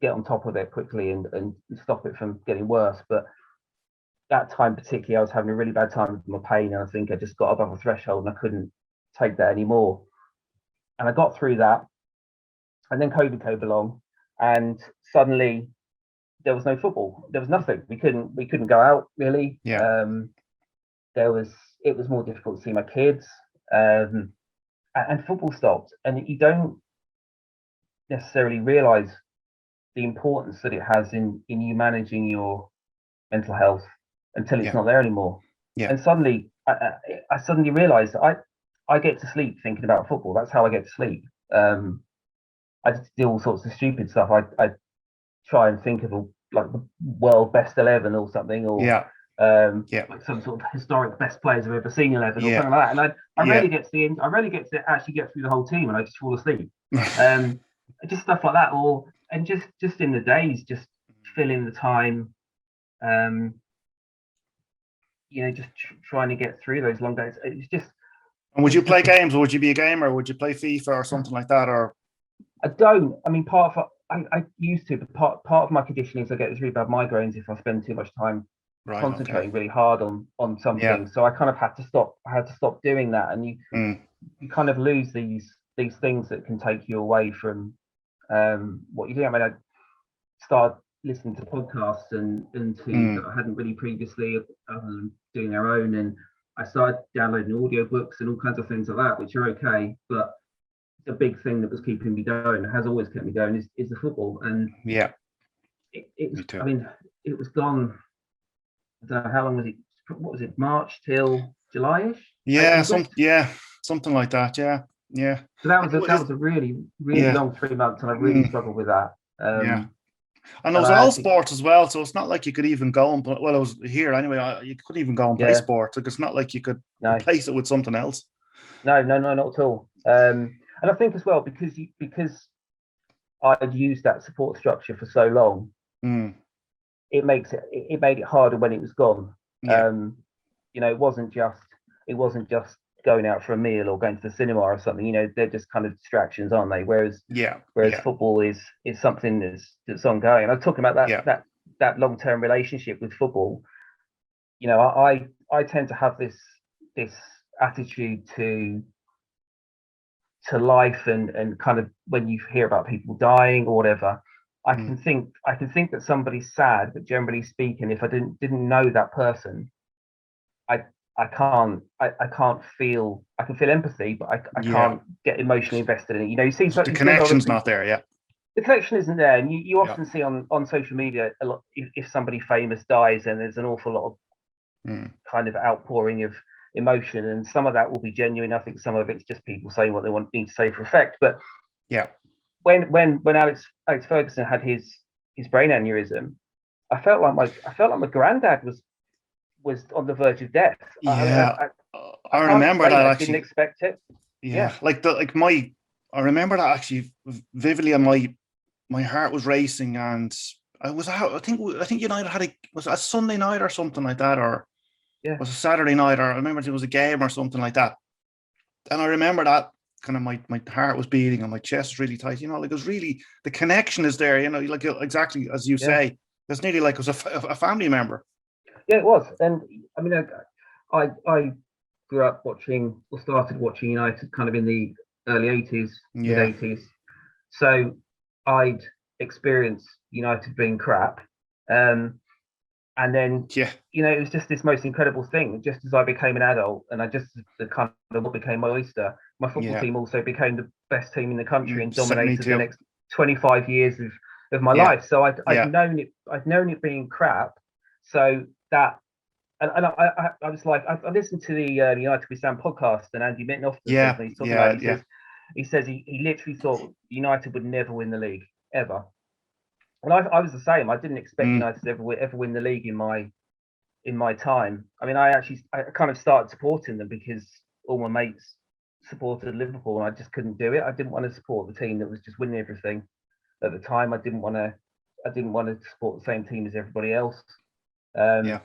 Speaker 2: get on top of it quickly and stop it from getting worse. But that time particularly, I was having a really bad time with my pain, and I think I just got above a threshold and I couldn't take that anymore. And I got through that, and then COVID came along, and suddenly there was no football. There was nothing. We couldn't go out, really. It was more difficult to see my kids, and football stopped. And you don't necessarily realize the importance that it has in you managing your mental health until it's not there anymore. And suddenly I suddenly realized that I get to sleep thinking about football. That's how I get to sleep. I just do all sorts of stupid stuff. I try and think of like the world best 11 or something, or like some sort of historic best players I've ever seen 11 or something like that. And I rarely get to actually get through the whole team, and I just fall asleep. Just stuff like that, and just in the days, just fill in the time. just trying to get through those long days. It's just.
Speaker 1: And would you play games, or would you be a gamer? Would you play FIFA or something like that? Or
Speaker 2: I don't. I mean, I used to, but part of my condition is I get these really bad migraines if I spend too much time concentrating really hard on something. So I kind of had to stop. I had to stop doing that, and you kind of lose these things that can take you away from what you do. I mean, I started listening to podcasts and that I hadn't really previously, other than doing their own, and I started downloading audiobooks and all kinds of things like that, which are okay, but the big thing that was keeping me going, has always kept me going, is the football. And it was, I mean, it was gone. I don't know how long was it. What was it? March till July-ish?
Speaker 1: Something like that. Yeah.
Speaker 2: So that was a really long 3 months, and I really struggled with that.
Speaker 1: And it was all sports as well, so it's not like you could even go and play. Well, it was here anyway. You couldn't even go and play sports. Like, it's not like you could replace it with something else.
Speaker 2: No, not at all. And I think as well, because I'd used that support structure for so long, it made it harder when it was gone. It wasn't just going out for a meal or going to the cinema or something. They're just kind of distractions, aren't they? Whereas football is something that's ongoing. And I'm talking about that long-term relationship with football. I tend to have this attitude to life, and kind of when you hear about people dying or whatever, I can think that somebody's sad, but generally speaking, if I didn't know that person, I can't feel. I can feel empathy, but I can't get emotionally invested in it. You see,
Speaker 1: the connection's not there. Yeah,
Speaker 2: the connection isn't there, and you often see on social media a lot. If somebody famous dies, and there's an awful lot of kind of outpouring of emotion, and some of that will be genuine. I think some of it's just people saying what they need to say for effect. But when Alex Ferguson had his brain aneurysm, I felt like my granddad was on the verge of death.
Speaker 1: I remember that.
Speaker 2: I didn't expect it.
Speaker 1: I remember that actually vividly, and my heart was racing, and I think United had was it a Sunday night or something like that, or was a Saturday night, or I remember it was a game or something like that. And I remember that kind of my heart was beating and my chest was really tight. Like, it was really, the connection is there. Like exactly as you say, it's nearly like it was a family member.
Speaker 2: Yeah, it was. And I mean, I grew up watching, or started watching United kind of in the early 80s, mid 80s. So I'd experienced United being crap. And then, it was just this most incredible thing. Just as I became an adult, and I just the kind of what became my oyster, my football team also became the best team in the country and dominated the next 25 years of my life. So I'd known it being crap. So that, and I was like, I listened to the United We Stand podcast, and Andy Mitten often says, when he's talking about it, he says he literally thought United would never win the league ever. And I was the same. I didn't expect United to ever win the league in my time. I mean, I kind of started supporting them because all my mates supported Liverpool, and I just couldn't do it. I didn't want to support the team that was just winning everything at the time. I didn't want to support the same team as everybody else. And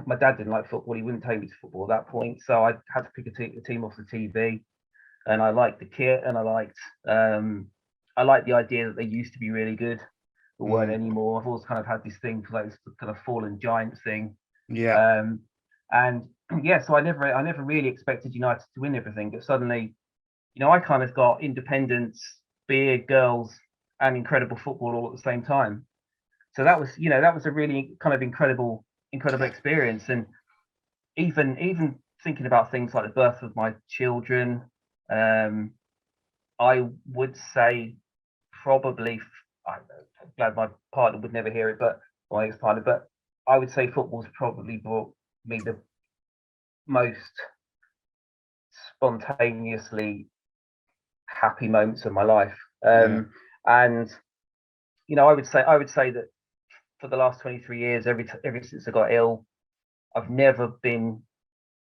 Speaker 2: my dad didn't like football. He wouldn't take me to football at that point, so I had to pick a team off the TV. And I liked the kit, and I liked the idea that they used to be really good, but weren't anymore. I've always kind of had this thing for like this kind of fallen giants thing. So I never really expected United to win everything, but suddenly, I kind of got independence, beer, girls, and incredible football all at the same time. So that was a really kind of incredible experience. And even thinking about things like the birth of my children, I would say probably, I'm glad my partner would never hear it, but my ex-partner, but I would say football's probably brought me the most spontaneously happy moments of my life. And I would say that for the last 23 years, ever since I got ill, I've never been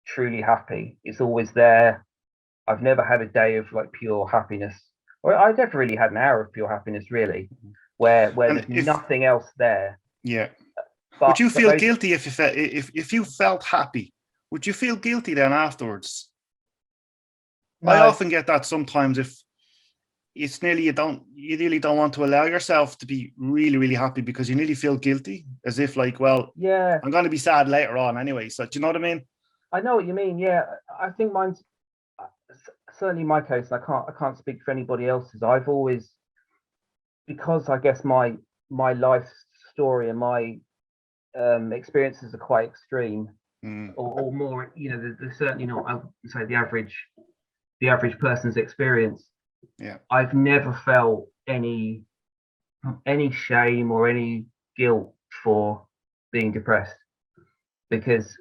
Speaker 2: truly happy. It's always there. I've never had a day of like pure happiness, or I never really had an hour of pure happiness, really, where there's nothing else there.
Speaker 1: Yeah. Would you
Speaker 2: but
Speaker 1: feel
Speaker 2: those,
Speaker 1: guilty if you felt happy? Would you feel guilty then afterwards? I
Speaker 2: no,
Speaker 1: often get that sometimes if it's nearly you really don't want to allow yourself to be really, really happy because you nearly feel guilty as if like, well,
Speaker 2: yeah,
Speaker 1: I'm going to be sad later on anyway. So do you know what I mean?
Speaker 2: I know what you mean. Yeah, I think mine's certainly my case. And I can't speak for anybody else's. I've always, because I guess my life story and my experiences are quite extreme,
Speaker 1: Mm,
Speaker 2: or more. You know, they're certainly not, I would say, the average person's experience.
Speaker 1: yeah,
Speaker 2: I've never felt any shame or any guilt for being depressed, because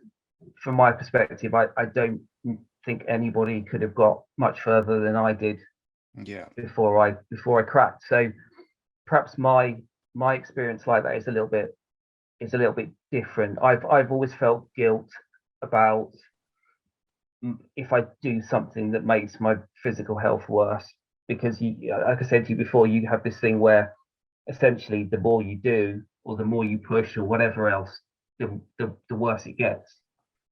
Speaker 2: from my perspective, I don't think anybody could have got much further than I did
Speaker 1: yeah,
Speaker 2: before I cracked. So perhaps my experience like that is a little bit different. I've always felt guilt about if I do something that makes my physical health worse, because like I said to you before, you have this thing where essentially the more you do or the more you push or whatever else, the worse it gets.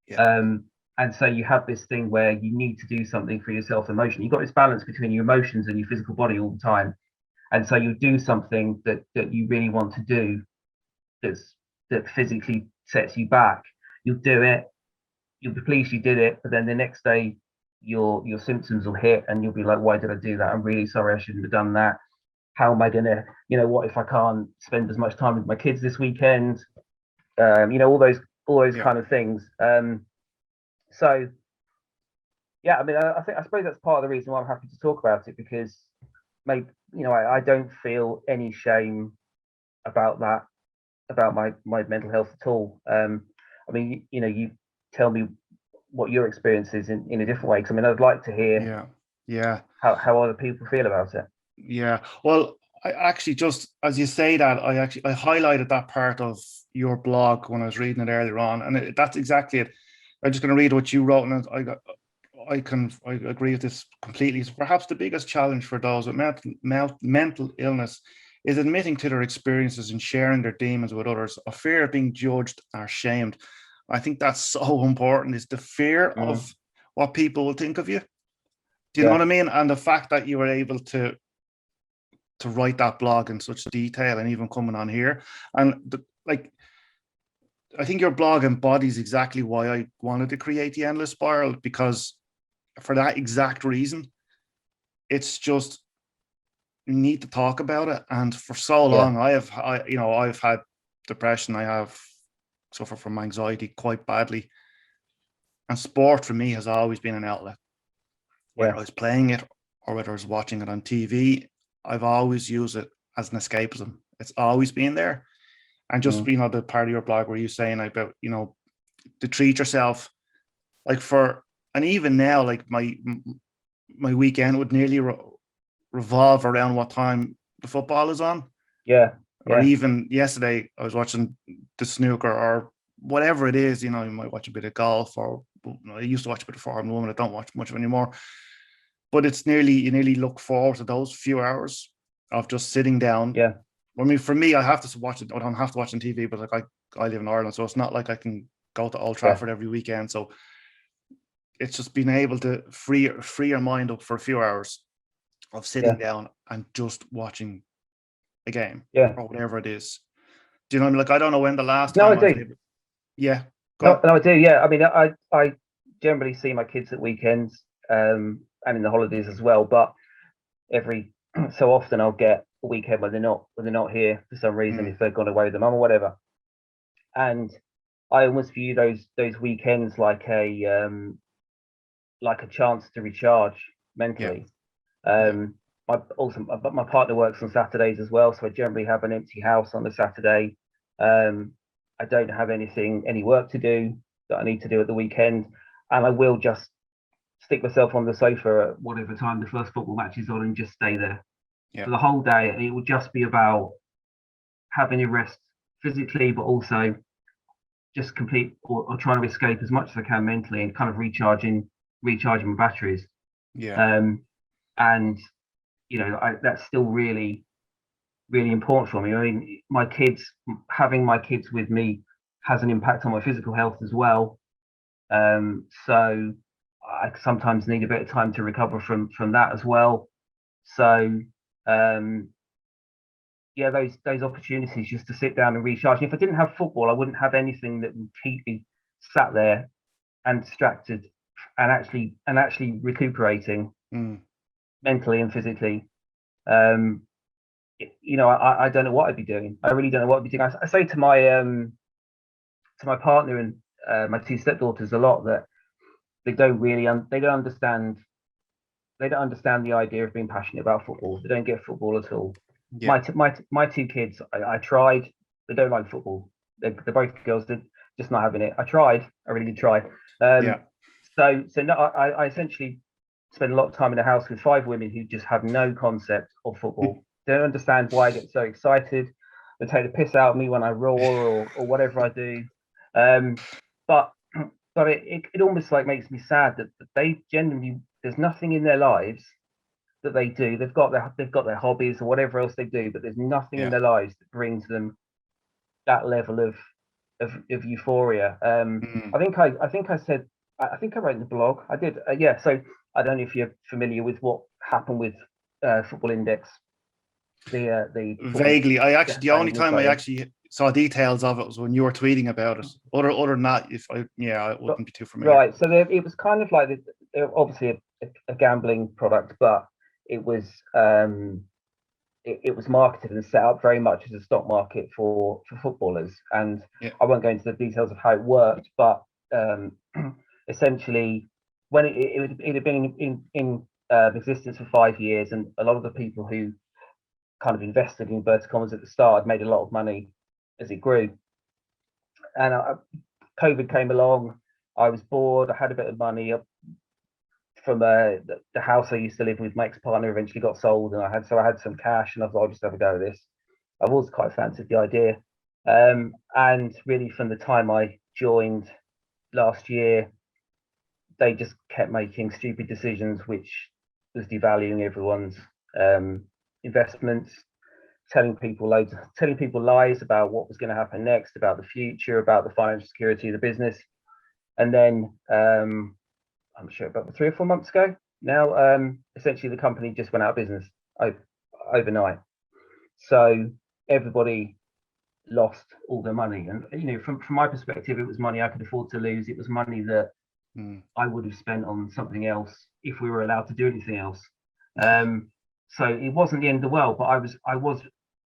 Speaker 1: yeah,
Speaker 2: Um, and so you have this thing where you need to do something for yourself emotionally. You've got this balance between your emotions and your physical body all the time. And so you do something that you really want to do that physically sets you back. You'll do it, you'll be pleased you did it, but then the next day your symptoms will hit and you'll be like, why did I do that? I'm really sorry, I shouldn't have done that. How am I gonna, what if I can't spend as much time with my kids this weekend? All those
Speaker 1: yeah,
Speaker 2: kind of things. So yeah, I mean, I suppose that's part of the reason why I'm happy to talk about it, because maybe I don't feel any shame about that, about my mental health at all. I mean, you tell me what your experience is in a different way, because I mean, I'd like to hear
Speaker 1: yeah, yeah,
Speaker 2: how other people feel about it.
Speaker 1: yeah. Well, I actually just as you say that, I highlighted that part of your blog when I was reading it earlier on, and that's exactly it. I'm just going to read what you wrote, and I agree with this completely. So perhaps the biggest challenge for those with mental illness is admitting to their experiences and sharing their demons with others, a fear of being judged or shamed. I think that's so important, is the fear
Speaker 2: Mm,
Speaker 1: of what people will think of you. Do you know what
Speaker 2: yeah,
Speaker 1: I mean? And the fact that you were able to write that blog in such detail and even coming on here. And like I think your blog embodies exactly why I wanted to create the Endless Spiral, because for that exact reason, it's just you need to talk about it. And for so
Speaker 2: yeah,
Speaker 1: long, I've had depression. I have suffered from anxiety quite badly, and sport for me has always been an outlet. Whether
Speaker 2: yeah,
Speaker 1: I was playing it or whether I was watching it on TV, I've always used it as an escapism. It's always been there. And just
Speaker 2: mm,
Speaker 1: the part of your blog where you're saying about to treat yourself like and even now like my weekend would nearly revolve around what time the football is on.
Speaker 2: yeah,
Speaker 1: Or
Speaker 2: yeah,
Speaker 1: even yesterday, I was watching the snooker or whatever it is. You might watch a bit of golf, or I used to watch a bit of Formula One. I don't watch much of anymore. But you nearly look forward to those few hours of just sitting down.
Speaker 2: yeah,
Speaker 1: I mean, for me, I have to watch it. I don't have to watch on TV, but like I live in Ireland, so it's not like I can go to Old
Speaker 2: yeah,
Speaker 1: Trafford every weekend. So it's just being able to free your mind up for a few hours of sitting
Speaker 2: yeah,
Speaker 1: down and just watching a game
Speaker 2: yeah.
Speaker 1: or whatever it is. Do you know what I mean? Like I don't know when the last
Speaker 2: No, I
Speaker 1: time I was
Speaker 2: do.
Speaker 1: able. Yeah, go
Speaker 2: No,
Speaker 1: on.
Speaker 2: no, I do. Yeah, I mean, I generally see my kids at weekends, and in the holidays as well. But every so often, I'll get a weekend when they're not here for some reason,
Speaker 1: Mm,
Speaker 2: if they've gone away with their mum or whatever. And I almost view those weekends like a chance to recharge
Speaker 1: yeah,
Speaker 2: mentally.
Speaker 1: yeah,
Speaker 2: Um, my partner works on Saturdays as well, so I generally have an empty house on the Saturday. Um, I don't have any work to do that I need to do at the weekend, and I will just stick myself on the sofa at whatever time the first football match is on and just stay there
Speaker 1: yeah,
Speaker 2: for the whole day. And it will just be about having a rest physically, but also just complete or trying to escape as much as I can mentally and kind of recharging my batteries.
Speaker 1: yeah,
Speaker 2: Um, and that's still really important for me. I mean, having my kids with me has an impact on my physical health as well. So I sometimes need a bit of time to recover from that as well. So yeah, those opportunities just to sit down and recharge. And if I didn't have football, I wouldn't have anything that would keep me sat there and distracted and actually recuperating mentally and physically. You know, I don't know what I'd be doing. I really don't know what I'd be doing. I say to my partner and my two stepdaughters a lot that they don't understand the idea of being passionate about football. They don't get football at all. Yeah. My two kids, I tried. They don't like football. They're both girls. They're just not having it. I tried. I really did try. So no, I essentially spend a lot of time in the house with 5 women who just have no concept of football. They don't understand why I get so excited. They take the piss out of me when I roar or whatever I do. But it almost like makes me sad that they genuinely, there's nothing in their lives that they do. They've got their hobbies or whatever else they do, but there's nothing in their lives that brings them that level of euphoria. I think I wrote in the blog. I did. So I don't know if you're familiar with what happened with Football Index. The
Speaker 1: vaguely. The only time I actually saw details of it was when you were tweeting about it. Other than that, I wouldn't be too familiar.
Speaker 2: Right. So it was kind of like obviously a gambling product, but it was it was marketed and set up very much as a stock market for footballers. And I won't go into the details of how it worked, but essentially, when it had been in existence for 5 years, and a lot of the people who kind of invested in inverted commas at the start had made a lot of money as it grew. And COVID came along. I was bored. I had a bit of money from the house I used to live with. My ex-partner eventually got sold, and I had some cash, and I thought I'll just have a go at this. I've always quite fancied the idea, and really from the time I joined last year, they just kept making stupid decisions, which was devaluing everyone's investments, telling people lies about what was going to happen next, about the future, about the financial security of the business. And then I'm sure about 3 or 4 months ago now, essentially the company just went out of business overnight. So everybody lost all their money. And, you know, from my perspective, it was money I could afford to lose. It was money that I would have spent on something else if we were allowed to do anything else. So it wasn't the end of the world, but I was,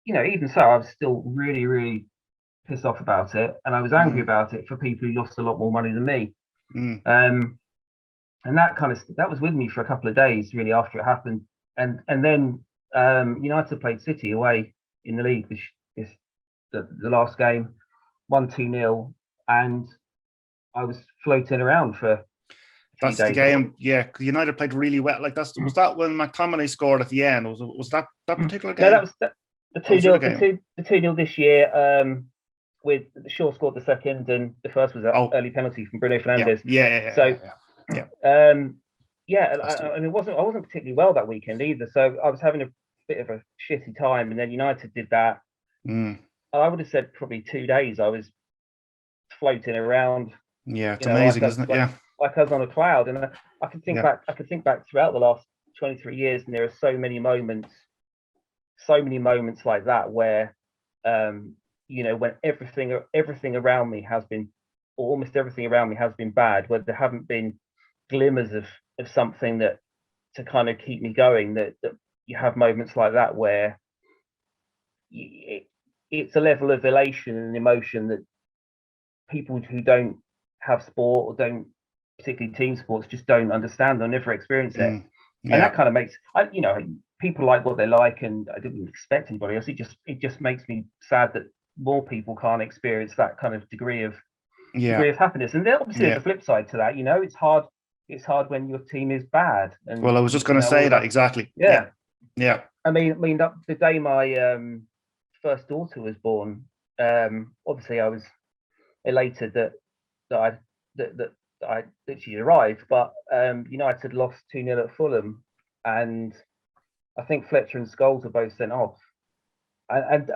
Speaker 2: you know, even so, I was still really, really pissed off about it. And I was angry about it for people who lost a lot more money than me. And that was with me for a couple of days, really, after it happened. And then United played City away in the league, the last game, 1-2-0, and I was floating around for.
Speaker 1: That's the game, yeah. United played really well. Like was that when McTominay scored at the end? Was that particular game?
Speaker 2: No, that was the 2-0. The 2-0 this year. With Shaw scored the second, and the first was an early penalty from Bruno Fernandes.
Speaker 1: Yeah.
Speaker 2: And I wasn't particularly well that weekend either. So I was having a bit of a shitty time, and then United did that. I would have said probably 2 days I was floating around.
Speaker 1: Yeah, it's amazing, isn't it?
Speaker 2: Like I was on a cloud, and I could think back. I could think back throughout the last 23 years, and there are so many moments like that where, you know, when everything around me has been, or almost everything around me has been bad, where there haven't been glimmers of something that to kind of keep me going. That you have moments like that where it's a level of elation and emotion that people who don't have sport or don't, particularly team sports, just don't understand or never experience it. And that kind of makes, you know, people like what they like, and I didn't expect anybody else. It just makes me sad that more people can't experience that kind of degree of happiness. And then obviously there's a flip side to that. You know, it's hard when your team is bad. And
Speaker 1: well, I was just going to say that exactly.
Speaker 2: Yeah. I mean, the day my first daughter was born, obviously I was elated that she arrived, but United lost 2-0 at Fulham, and I think Fletcher and Scholes were both sent off, And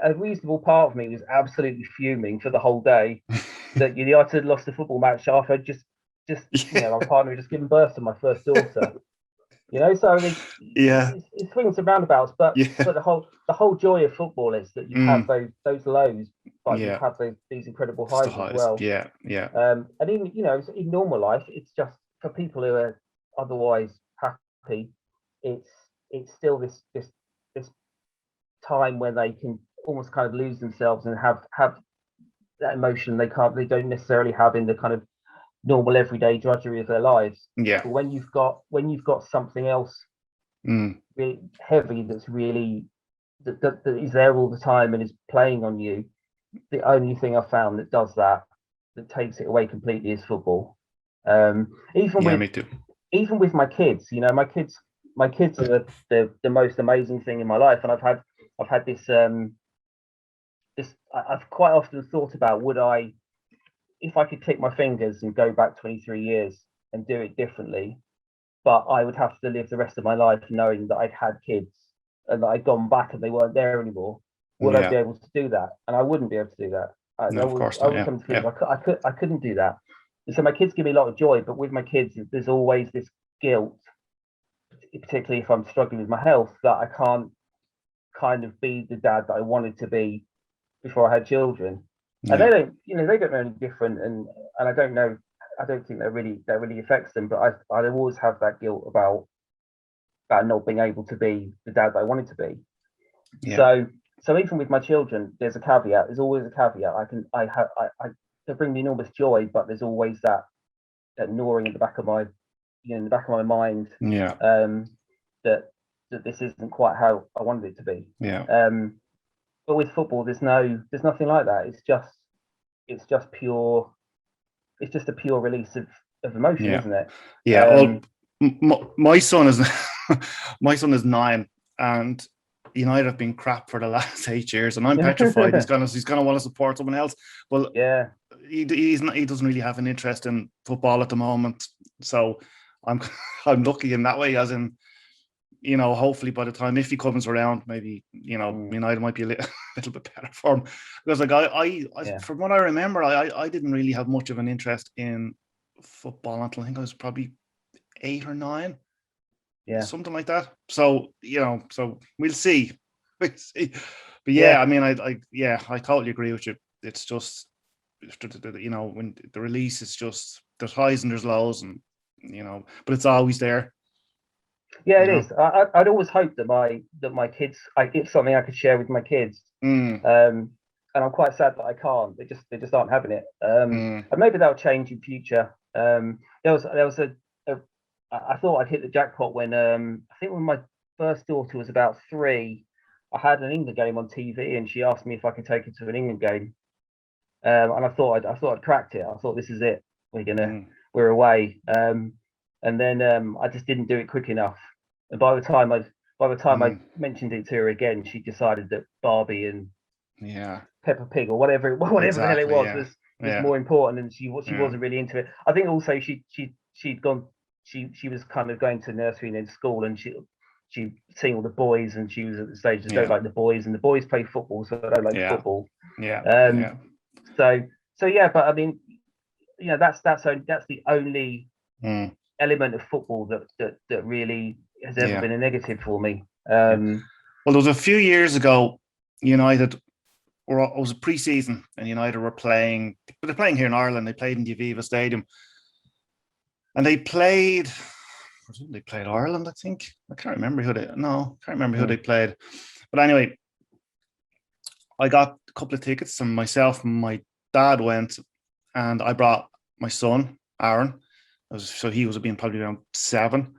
Speaker 2: a reasonable part of me was absolutely fuming for the whole day that United had lost the football match after just my partner had just given birth to my first daughter. So I mean, it swings and roundabouts, but the whole joy of football is that you have those lows, but you have these incredible highs as well. And even in normal life, it's just for people who are otherwise happy. It's still this time when they can almost kind of lose themselves and have that emotion they don't necessarily have in the kind of normal everyday drudgery of their lives. But when you've got something else really heavy that's really that is there all the time and is playing on you, the only thing I've found that does that takes it away completely is football.
Speaker 1: Me too.
Speaker 2: Even with my kids, my kids are the most amazing thing in my life, and I've had this I've quite often thought about, would I, if I could click my fingers and go back 23 years and do it differently, but I would have to live the rest of my life knowing that I'd had kids and that I'd gone back and they weren't there anymore. Would I be able to do that? And I wouldn't be able to do that. I would come to think I couldn't do that. And so my kids give me a lot of joy, but with my kids, there's always this guilt, particularly if I'm struggling with my health, that I can't kind of be the dad that I wanted to be before I had children. And they don't know any different, and I don't know. I don't think that really affects them. But I always have that guilt about not being able to be the dad that I wanted to be. So even with my children, there's a caveat. There's always a caveat. They bring me enormous joy, but there's always that gnawing in the back of my mind. That this isn't quite how I wanted it to be. But with football, there's nothing like that. It's just pure. It's just a pure release of emotion, isn't it?
Speaker 1: My son is my son is 9, and United have been crap for the last 8 years, and I'm petrified he's gonna want to support someone else. Well, he doesn't really have an interest in football at the moment, so I'm lucky in that way, as in, hopefully by the time, if he comes around, maybe United might be a little bit better for him, because like I from what I remember, I didn't really have much of an interest in football until I think I was probably 8 or 9, something like that. So so we'll see. But I mean, I totally agree with you. It's just when the release is just, there's highs and there's lows, and but it's always there.
Speaker 2: Yeah, it is. I'd always hoped that my kids, it's something I could share with my kids. And I'm quite sad that I can't. They just aren't having it. And maybe that'll change in future. There was I thought I'd hit the jackpot when I think when my first daughter was about 3, I had an England game on TV, and she asked me if I could take her to an England game. And I thought I'd cracked it. I thought, this is it. We're away. And then I just didn't do it quick enough. And by the time I mentioned it to her again, she decided that Barbie and Peppa Pig or whatever the hell it was more important, and she wasn't really into it. I think also she was kind of going to nursery and then school, and she seeing all the boys, and she was at the stage that don't like the boys, and the boys play football, so I don't like football. So but I mean, that's the only element of football that really has ever been a negative for me.
Speaker 1: Well, there was a few years ago, United, it was a pre-season, and United were playing. But they're playing here in Ireland. They played in the Aviva Stadium, and they played Ireland, I think. I can't remember who they played. But anyway, I got a couple of tickets, and myself and my dad went, and I brought my son, Aaron. So he was being probably around 7,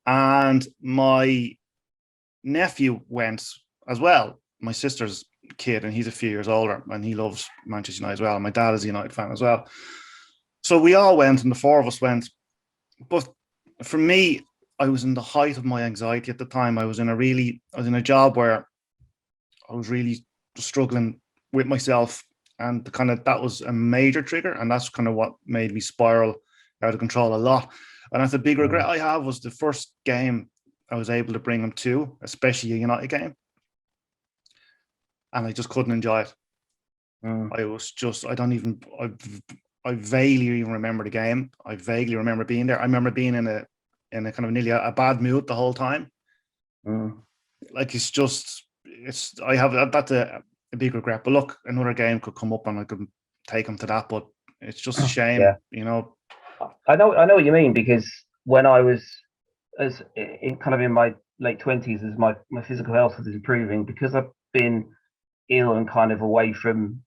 Speaker 1: and my nephew went as well, my sister's kid, and he's a few years older, and he loves Manchester United as well. My dad is a United fan as well. So we all went, and the 4 of us went. But for me, I was in the height of my anxiety at the time. I was in a job where I was really struggling with myself, and that was a major trigger, and that's kind of what made me spiral out of control a lot. And that's a big regret I have, was the first game I was able to bring him to, especially a United game. and I just couldn't enjoy it. I was just, I vaguely even remember the game. I vaguely remember being there. I remember being in a kind of nearly a bad mood the whole time. Like I have, that's a big regret. But look, another game could come up and I could take them to that, but it's just a shame, you know.
Speaker 2: I know what you mean, because when I was kind of in my late 20s, as my physical health was improving, because I've been ill and kind of away from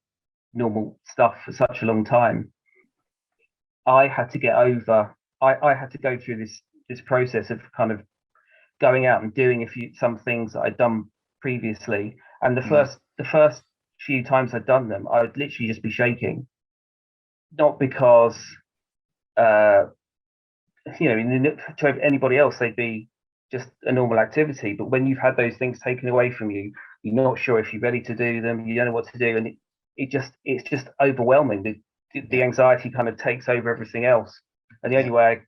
Speaker 2: normal stuff for such a long time, I had to get over. I had to go through this process of kind of going out and doing some things that I'd done previously, and the first few times I'd done them, I would literally just be shaking, not because to anybody else they'd be just a normal activity, but when you've had those things taken away from you, you're not sure if you're ready to do them, you don't know what to do, and it's just overwhelming. The anxiety kind of takes over everything else, and the only way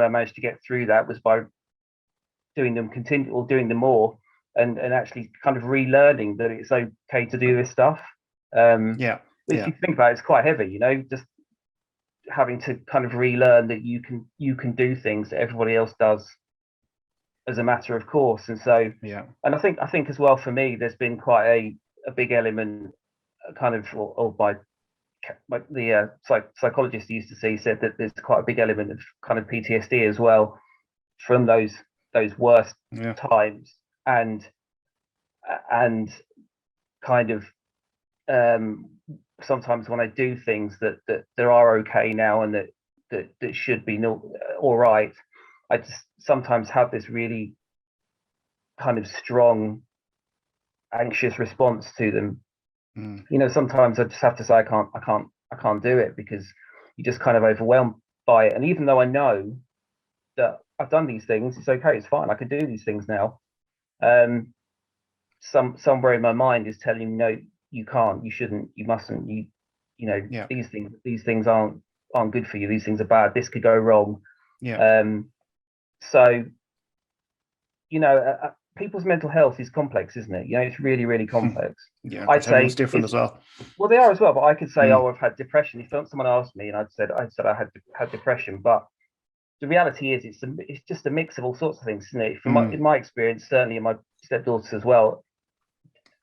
Speaker 2: I managed to get through that was by doing them more, and actually kind of relearning that it's okay to do this stuff. If you think about it, it's quite heavy, just having to kind of relearn that you can do things that everybody else does as a matter of course. And so and I think as well, for me, there's been quite a big element kind of, or by the psychologist used to say, said that there's quite a big element of kind of PTSD as well from those worst times, and kind of sometimes when I do things that are okay now and that should be all right, I just sometimes have this really kind of strong anxious response to them. Sometimes I just have to say I can't do it, because you're just kind of overwhelmed by it. And even though I know that I've done these things, it's okay, it's fine, I can do these things now, somewhere in my mind is telling me, no, you can't, you shouldn't, you mustn't, these things aren't good for you, these things are bad, this could go wrong. So people's mental health is complex, isn't it? It's really, really complex.
Speaker 1: I'd say it's different as well.
Speaker 2: Well, they are as well, but I could say, I've had depression. If someone asked me and I said I had depression, but the reality is it's just a mix of all sorts of things, isn't it? In my experience, certainly in my stepdaughters as well,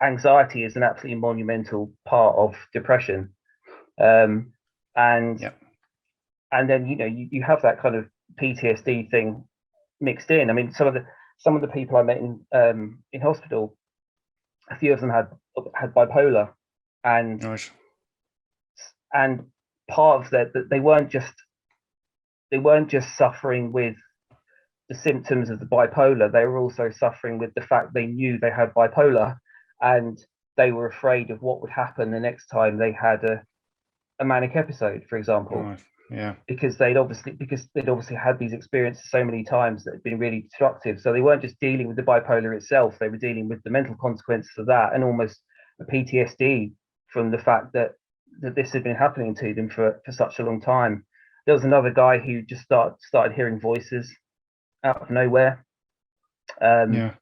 Speaker 2: anxiety is an absolutely monumental part of depression. And then you have that kind of PTSD thing mixed in. I mean, some of the people I met in hospital, a few of them had bipolar, and part of that they weren't just suffering with the symptoms of the bipolar, they were also suffering with the fact they knew they had bipolar, and they were afraid of what would happen the next time they had a manic episode, for example. Because they'd obviously had these experiences so many times that had been really destructive. So they weren't just dealing with the bipolar itself, they were dealing with the mental consequences of that, and almost a PTSD from the fact that this had been happening to them for such a long time. There was another guy who just started hearing voices out of nowhere. And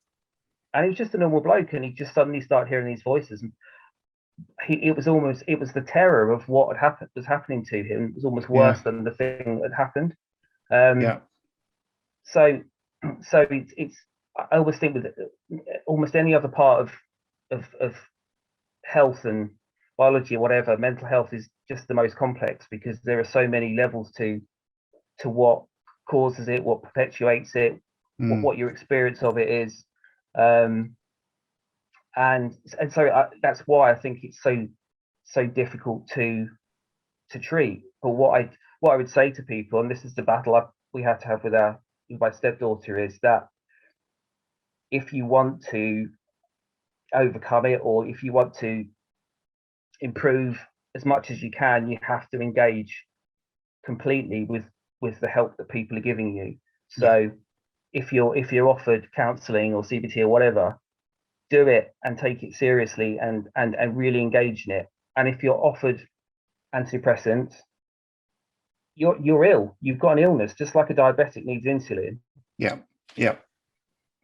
Speaker 2: he was just a normal bloke, and he just suddenly started hearing these voices. And it was the terror of what was happening to him. It was almost worse than the thing that happened. So it's I always think with almost any other part of health and biology or whatever, mental health is just the most complex, because there are so many levels to what causes it, what perpetuates it, what your experience of it is. And so that's why I think it's so difficult to treat. But what I would say to people, and this is the battle we have to have with my stepdaughter, is that if you want to overcome it, or if you want to improve as much as you can, you have to engage completely with the help that people are giving you. So if you're offered counselling or CBT or whatever, do it and take it seriously and really engage in it. And if you're offered antidepressants, you're ill. You've got an illness, just like a diabetic needs insulin.
Speaker 1: Yeah.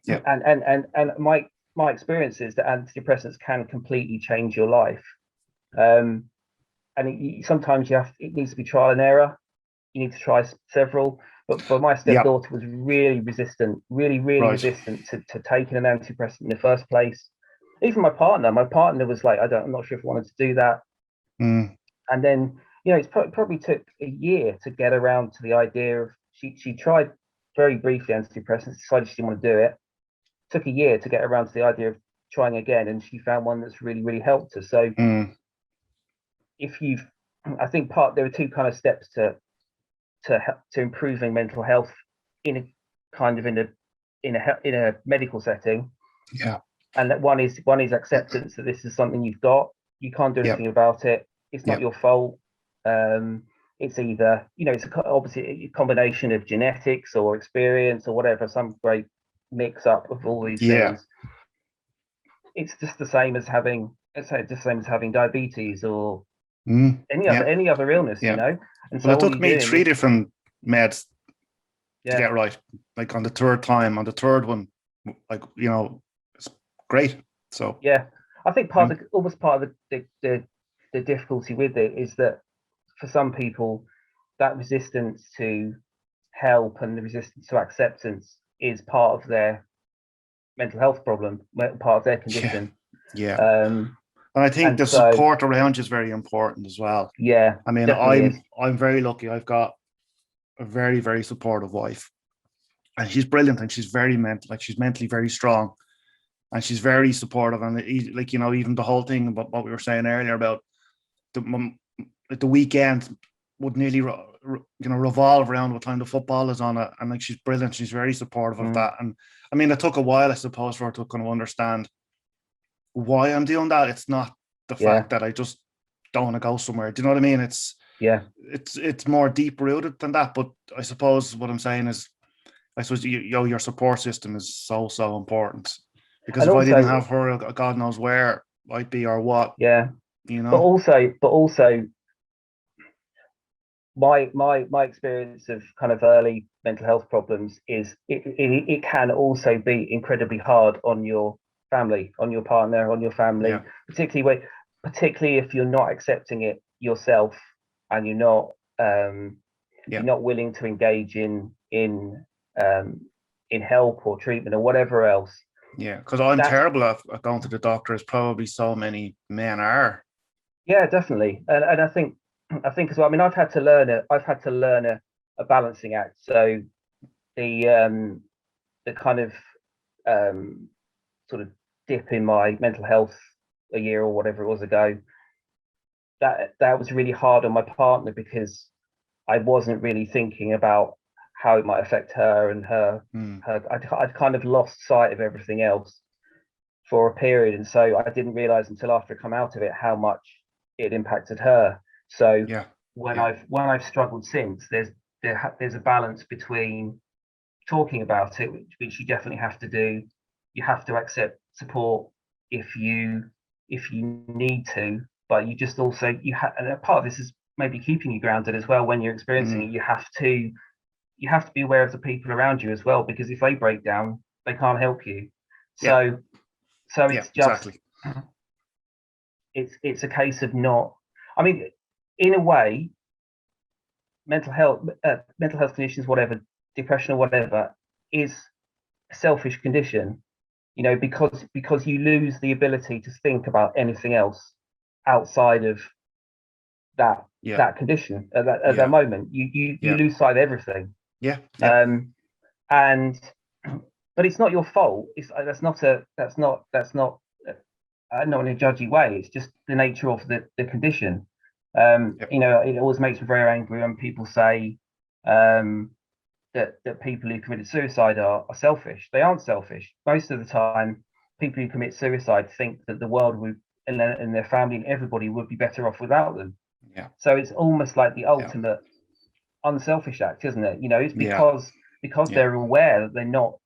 Speaker 2: And my experience is that antidepressants can completely change your life. And sometimes it needs to be trial and error. You need to try several. But my stepdaughter was really resistant, really resistant to taking an antidepressant in the first place. Even my partner was like, I'm not sure if I wanted to do that. And then, it probably took a year to get around to the idea of, she tried very briefly antidepressants, decided she didn't want to do it. Took a year to get around to the idea of trying again, and she found one that's really helped her. So I think there are two kind of steps to improving mental health in a medical setting. And that one is acceptance that this is something you've got. You can't do anything about it. It's not your fault. It's either, it's obviously a combination of genetics or experience or whatever, some great mix up of all these things. It's just the same as having diabetes or any other illness, And
Speaker 1: so it took me 3 different meds to get right. Like on the third one, like, it's great. So
Speaker 2: I think part of the difficulty with it is that for some people, that resistance to help and the resistance to acceptance is part of their mental health problem, part of their condition.
Speaker 1: And I think the support around you is very important as well. I mean, I'm very lucky. I've got a very, very supportive wife, and she's brilliant, and she's very she's mentally very strong, and she's very supportive. And even the whole thing about what we were saying earlier about the weekend would nearly revolve around what time the football is on it, and she's brilliant. She's very supportive of that. And I mean, it took a while, I suppose, for her to kind of understand why I'm doing that. It's not the fact that I just don't want to go somewhere. Do you know what I mean? It's more deep rooted than that. But I suppose what I'm saying is, I suppose your support system is so important, because if I didn't have her, God knows where I'd be or what. But
Speaker 2: also my experience of kind of early mental health problems is it can also be incredibly hard on your family, on your partner, on your family, particularly if you're not accepting it yourself, and you're not willing to engage in help or treatment or whatever else.
Speaker 1: Because I'm terrible at going to the doctor, as probably so many men are.
Speaker 2: Definitely. And I think as well, I mean, I've had to learn a balancing act. So the kind of sort of dip in my mental health a year or whatever it was ago, that was really hard on my partner, because I wasn't really thinking about how it might affect her and her. I'd kind of lost sight of everything else for a period, and so I didn't realize until after I come out of it how much it impacted her. So when I've struggled since, there's a balance between talking about it, which you definitely have to do. You have to accept support if you need to, but you just also and a part of this is maybe keeping you grounded as well when you're experiencing it. You have to be aware of the people around you as well, because if they break down, they can't help you. So it's just it's a case of not. I mean, in a way, mental health conditions, whatever, depression or whatever, is a selfish condition. Because you lose the ability to think about anything else outside of that condition at that moment. You lose sight of everything. But it's not your fault. That's not in a judgy way. It's just the nature of the condition. It always makes me very angry when people say that people who committed suicide are selfish. They aren't selfish. Most of the time, people who commit suicide think that the world would and their family and everybody would be better off without them. So it's almost like the ultimate unselfish act, isn't it? It's because they're aware that they're not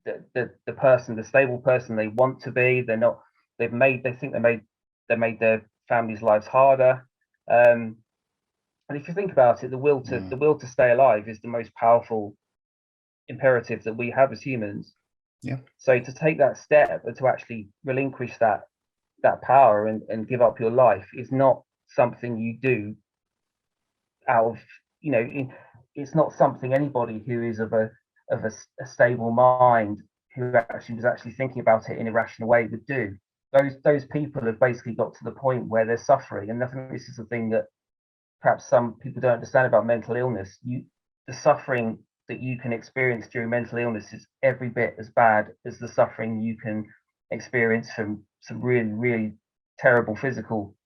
Speaker 2: the stable person they want to be. They made their families' lives harder. And if you think about it, the will to stay alive is the most powerful imperative that we have as humans.
Speaker 1: Yeah.
Speaker 2: So to take that step and to actually relinquish that power and give up your life is not something you do out of, it's not something anybody who is of a stable mind, who actually was actually thinking about it in a rational way, would do. Those people have basically got to the point where they're suffering, and I think this is the thing that perhaps some people don't understand about mental illness. The suffering that you can experience during mental illness is every bit as bad as the suffering you can experience from some really, really terrible physical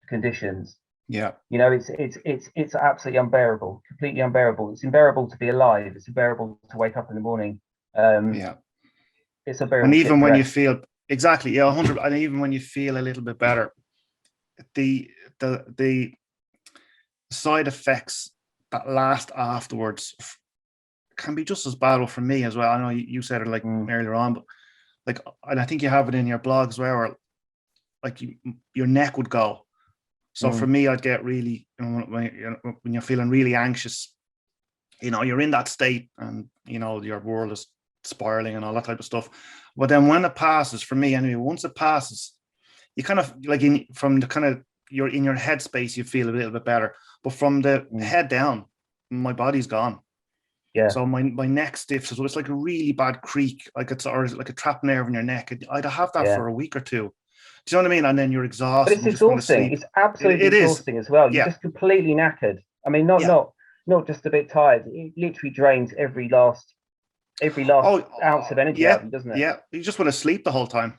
Speaker 2: conditions.
Speaker 1: Yeah.
Speaker 2: It's absolutely unbearable, completely unbearable. It's unbearable to be alive. It's unbearable to wake up in the morning.
Speaker 1: Yeah.
Speaker 2: It's
Speaker 1: And
Speaker 2: unbearable shit
Speaker 1: even
Speaker 2: to
Speaker 1: when you
Speaker 2: rest.
Speaker 1: feel exactly, yeah, 100, and even when you feel a little bit better, the the side effects that last afterwards can be just as bad for me as well. I know you said it like earlier on, but like, and I think you have it in your blog as well, where like your neck would go. So for me, I'd get really, when you're feeling really anxious, you're in that state, and your world is spiraling and all that type of stuff. But then when it passes, for me anyway, once it passes, you kind of like from the kind of, you're in your headspace, you feel a little bit better. But from the head down, my body's gone.
Speaker 2: Yeah.
Speaker 1: So my neck stiffs, so it's like a really bad creak, or like a trapped nerve in your neck. I'd have that for a week or two. Do you know what I mean? And then you're
Speaker 2: But
Speaker 1: exhausted
Speaker 2: it's
Speaker 1: and you just want to
Speaker 2: exhausting.
Speaker 1: sleep.
Speaker 2: It's absolutely
Speaker 1: It is.
Speaker 2: exhausting as well. You're
Speaker 1: Yeah.
Speaker 2: just completely knackered. I mean, not
Speaker 1: Yeah.
Speaker 2: not not just a bit tired. It literally drains every last ounce of energy out of you, doesn't it?
Speaker 1: Yeah. You just want to sleep the whole time.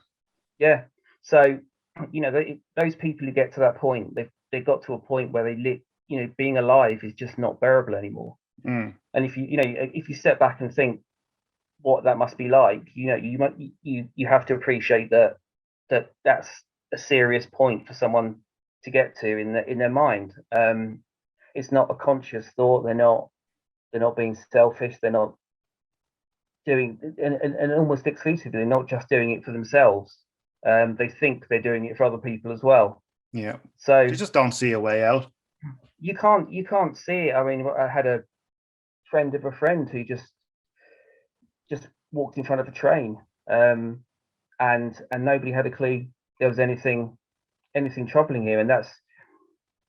Speaker 2: Yeah. So, those people who get to that point, they've got to a point where being alive is just not bearable anymore. And if if you step back and think what that must be like, you have to appreciate that's a serious point for someone to get to in their mind. It's not a conscious thought. They're not being selfish. They're not doing, and almost exclusively, they're not just doing it for themselves. They think they're doing it for other people as well.
Speaker 1: Yeah.
Speaker 2: So
Speaker 1: you just don't see a way out.
Speaker 2: You can't see it. I mean, I had a friend of a friend who just walked in front of a train, and nobody had a clue there was anything troubling him, and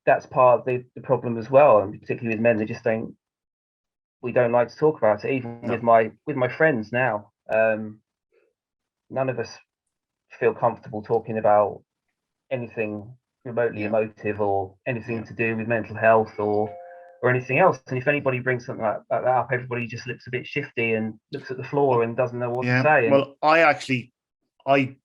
Speaker 2: that's part of the problem as well. And particularly with men, they just don't. We don't like to talk about it, even with my friends now. None of us feel comfortable talking about anything remotely emotive or anything to do with mental health or anything else. And if anybody brings something like that up, everybody just looks a bit shifty and looks at the floor and doesn't know what to say.
Speaker 1: Well, I'm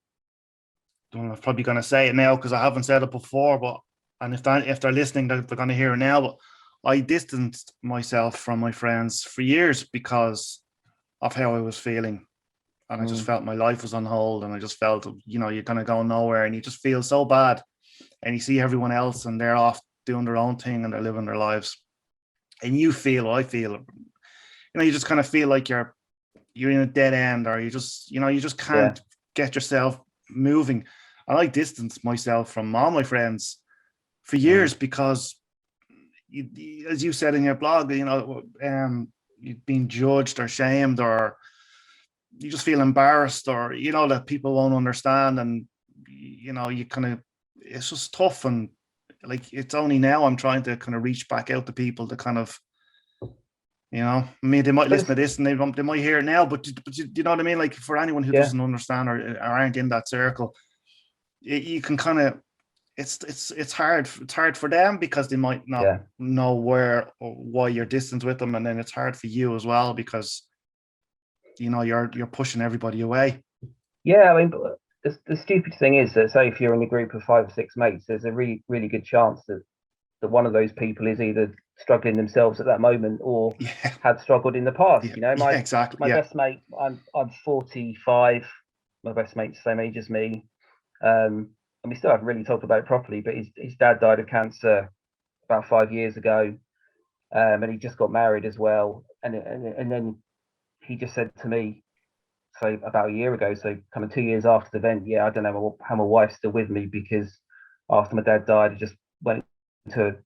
Speaker 1: probably going to say it now because I haven't said it before, but if they're listening, they're going to hear it now. But I distanced myself from my friends for years because of how I was feeling. And I just felt my life was on hold, and I just felt, you're going to go nowhere, and you just feel so bad. And you see everyone else and they're off doing their own thing and they're living their lives. And I feel, you just kind of feel like you're in a dead end, or you just can't get yourself moving. And I distanced myself from all my friends for years because, as you said in your blog, you've been judged or shamed, or you just feel embarrassed, or that people won't understand, and you kind of, it's just tough. And like, it's only now I'm trying to kind of reach back out to people to kind of, I mean, they might listen to this and they might hear it now, but you know what I mean? Like, for anyone who doesn't understand or aren't in that circle, you can kind of, it's hard for them because they might not know where or why you're distant with them, and then it's hard for you as well because you're pushing everybody away.
Speaker 2: I mean, the stupid thing is that, say, if you're in a group of 5 or 6 mates, there's a really, really good chance that one of those people is either struggling themselves at that moment or had struggled in the past. My best mate, I'm 45. My best mate's the same age as me, and we still haven't really talked about it properly. But his dad died of cancer about 5 years ago, and he just got married as well. And then he just said to me, so about a year ago, so kind of 2 years after the event, I don't know how my wife's still with me, because after my dad died, I just went into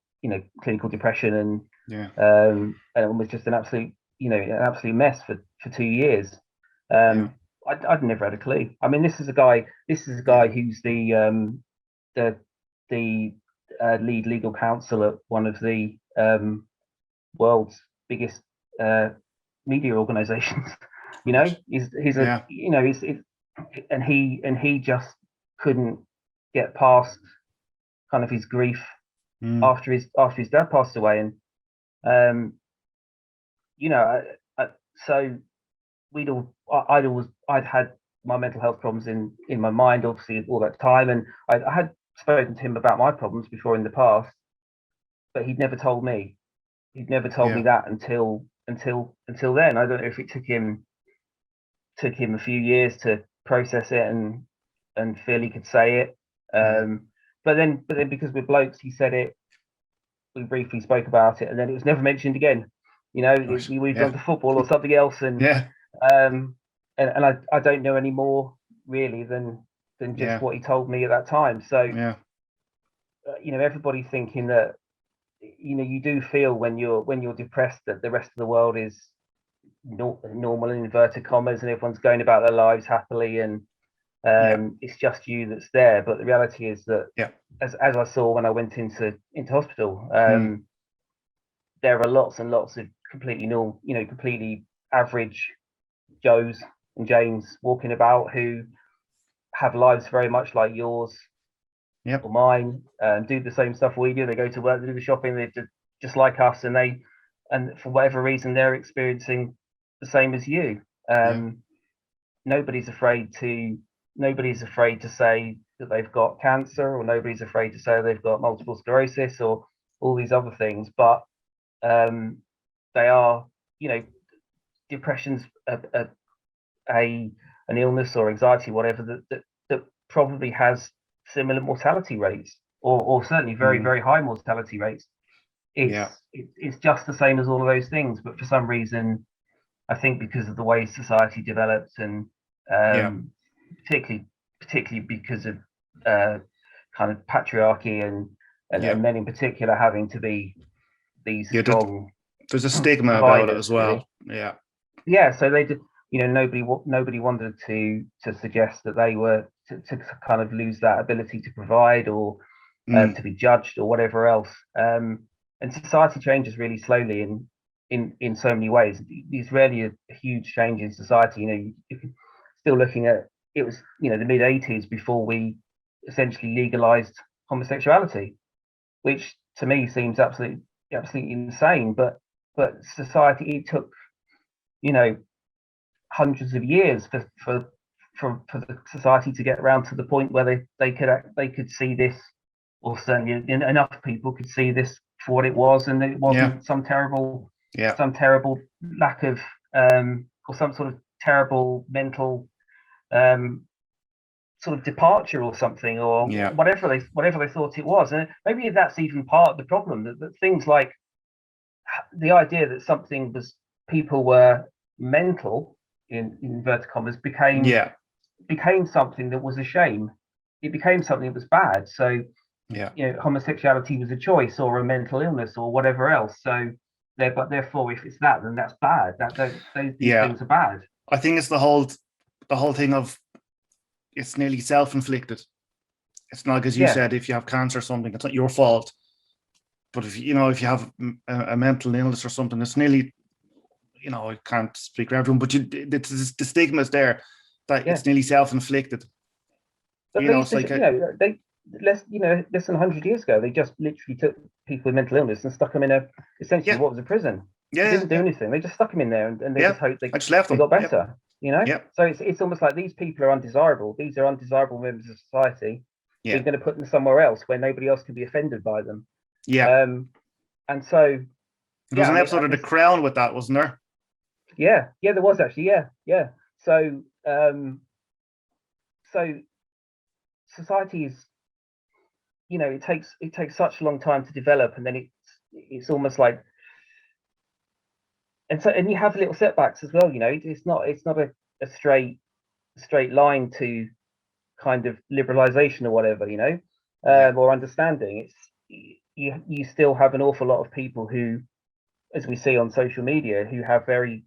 Speaker 2: clinical depression and it was just an absolute mess for 2 years. I'd never had a clue. I mean, this is a guy who's the lead legal counsel at one of the world's biggest media organizations. You know, he's a you know and he just couldn't get past kind of his grief after his dad passed away, and you know, so I'd had my mental health problems in my mind, obviously, all that time, and I had spoken to him about my problems before in the past, but he'd never told me. He'd never told me that until then. I don't know if it took him a few years to process it and feel he could say it. But then because we're blokes, he said it. We briefly spoke about it, and then it was never mentioned again. You know, we moved on to football or something else, and and I don't know any more really than just what he told me at that time. So you know, everybody thinking that, you know, you do feel when you're depressed that the rest of the world is normal in inverted commas, and everyone's going about their lives happily, and it's just you that's there. But the reality is that, as I saw when I went into hospital, there are lots and lots of completely normal, you know, completely average Joes and Janes walking about who have lives very much like yours or mine, do the same stuff we do. They go to work, they do the shopping, they're just like us, and for whatever reason they're experiencing the same as you. Nobody's afraid to say that they've got cancer, or nobody's afraid to say they've got multiple sclerosis or all these other things, but they are, you know, depression's an illness or anxiety, whatever, that probably has similar mortality rates, or certainly very, very high mortality rates. It's just the same as all of those things, but for some reason, I think because of the way society develops, and particularly because of kind of patriarchy and men in particular having to be these strong.
Speaker 1: There's a stigma about it as well.
Speaker 2: Really. So they did. You know, nobody wanted to suggest that they were to kind of lose that ability to provide, or to be judged, or whatever else. And society changes really slowly in so many ways. There's rarely a huge change in society. You know, you're still looking at, it was, you know, the mid 80s before we essentially legalized homosexuality, which to me seems absolutely insane. But society, it took, you know, hundreds of years for the society to get around to the point where they could see this, or certainly enough people could see this for what it was, and it wasn't some terrible lack of or some sort of terrible mental sort of departure or something, or whatever they thought it was. And maybe that's even part of the problem, that things like the idea that people were mental, in inverted commas, became something that was a shame. It became something that was bad. So you know, homosexuality was a choice, or a mental illness, or whatever else. So therefore, if it's that, then that's bad. These things are bad.
Speaker 1: I think it's the whole thing of, it's nearly self-inflicted. It's not, as you said, if you have cancer or something, it's not your fault. But if you have a mental illness or something, it's nearly, you know, I can't speak for everyone, but the stigma is there that it's nearly self-inflicted.
Speaker 2: But less than 100 years ago, they just literally took people with mental illness and stuck them in essentially what was a prison. They didn't do anything. They just stuck them in there, and they just hoped they got better. You know, so it's almost like these people are undesirable. These are undesirable members of society. We're going to put them somewhere else where nobody else can be offended by them. And so
Speaker 1: there was an episode of The Crown with that, wasn't there?
Speaker 2: Yeah, there was actually. So so society is, you know, it takes such a long time to develop, and then it's almost like, and you have little setbacks as well. You know, it's not a straight line to kind of liberalization or whatever, you know, or understanding. It's you still have an awful lot of people who, as we see on social media, who have very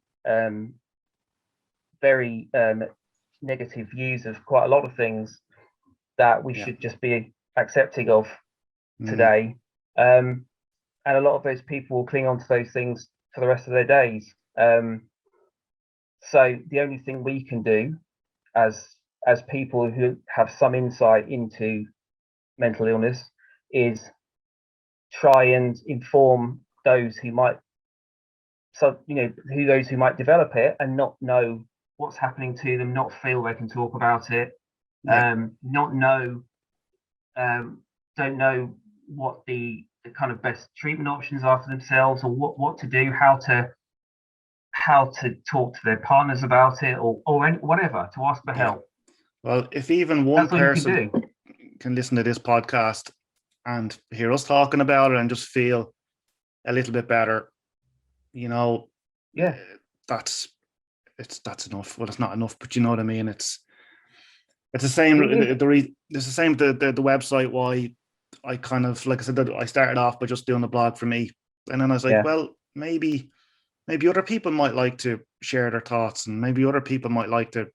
Speaker 2: negative views of quite a lot of things that we should just be accepting of today. And a lot of those people will cling on to those things for the rest of their days. So the only thing we can do as people who have some insight into mental illness is try and inform those who might develop it and not know what's happening to them, not feel they can talk about it, don't know what the kind of best treatment options are for themselves, or what to do, how to talk to their partners about it, or whatever, to ask for help.
Speaker 1: Well, if even one person can listen to this podcast and hear us talking about it and just feel a little bit better, that's enough. Well, it's not enough, but you know what I mean. It's the same. It's the same. The website. Why I kind of, like I said, I started off by just doing a blog for me, and then I was like, well, maybe other people might like to share their thoughts, and maybe other people might like to,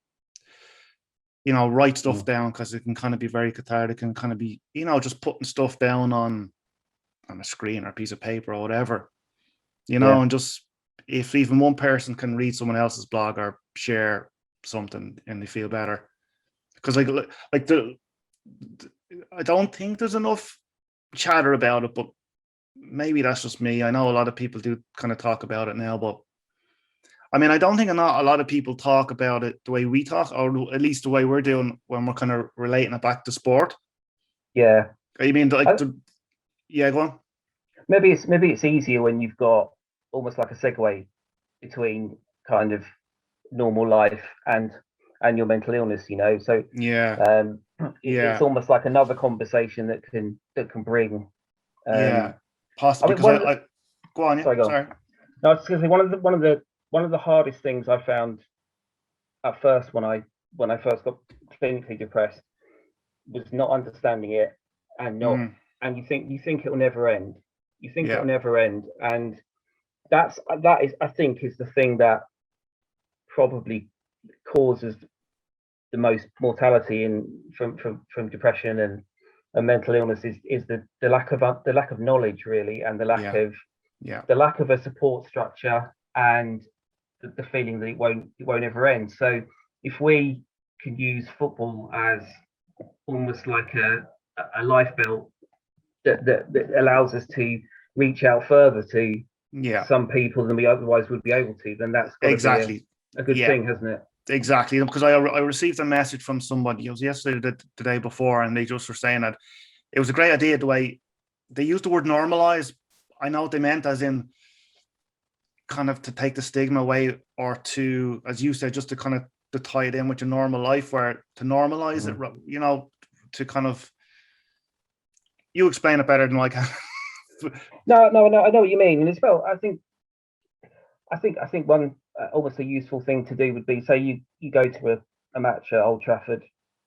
Speaker 1: write stuff down, because it can kind of be very cathartic, and kind of be, just putting stuff down on a screen or a piece of paper or whatever, and just, if even one person can read someone else's blog or share something and they feel better. Because I don't think there's enough chatter about it, but maybe that's just me. I know a lot of people do kind of talk about it now, but I mean, I don't think a lot of people talk about it the way we talk, or at least the way we're doing when we're kind of relating it back to sport.
Speaker 2: Yeah.
Speaker 1: I mean, go on.
Speaker 2: Maybe it's easier when you've got almost like a segue between kind of normal life and your mental illness, So it's almost like another conversation that can bring.
Speaker 1: Possibly. Because go on. Yeah. Sorry.
Speaker 2: No, I was going to say one of the hardest things I found at first when I first got clinically depressed was not understanding it, and and you think it will never end. You think it will never end, and that is, I think, is the thing that probably causes the most mortality from depression and mental illness is the lack of knowledge, really, and the lack of a support structure, and the feeling that it won't ever end. So if we can use football as almost like a lifebelt that allows us to reach out further to some people than we otherwise would be able to, then that's got to be a good thing, hasn't it?
Speaker 1: Exactly, because I received a message from somebody, it was yesterday, the day before, and they just were saying that it was a great idea the way they used the word normalize. I know what they meant, as in kind of to take the stigma away, or to, as you said, just to kind of to tie it in with your normal life, where to normalize it, to kind of, you explain it better than I can.
Speaker 2: No, I know what you mean. And as well, I think one almost a useful thing to do would be, say you go to a match at Old Trafford,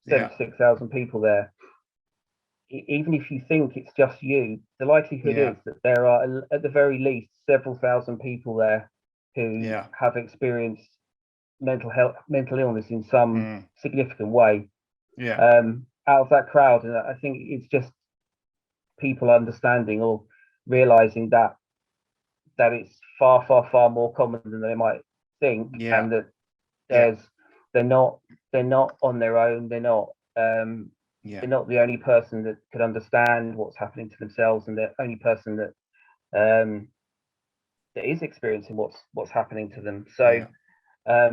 Speaker 2: 76,000 people there. Even if you think it's just you, the likelihood is that there are, at the very least, several thousand people there who have experienced mental illness in some significant way. Out of that crowd, and I think it's just people understanding or realizing that it's far more common than they might think, and that they're not on their own. They're not the only person that could understand what's happening to themselves, and the only person that is experiencing what's happening to them. So I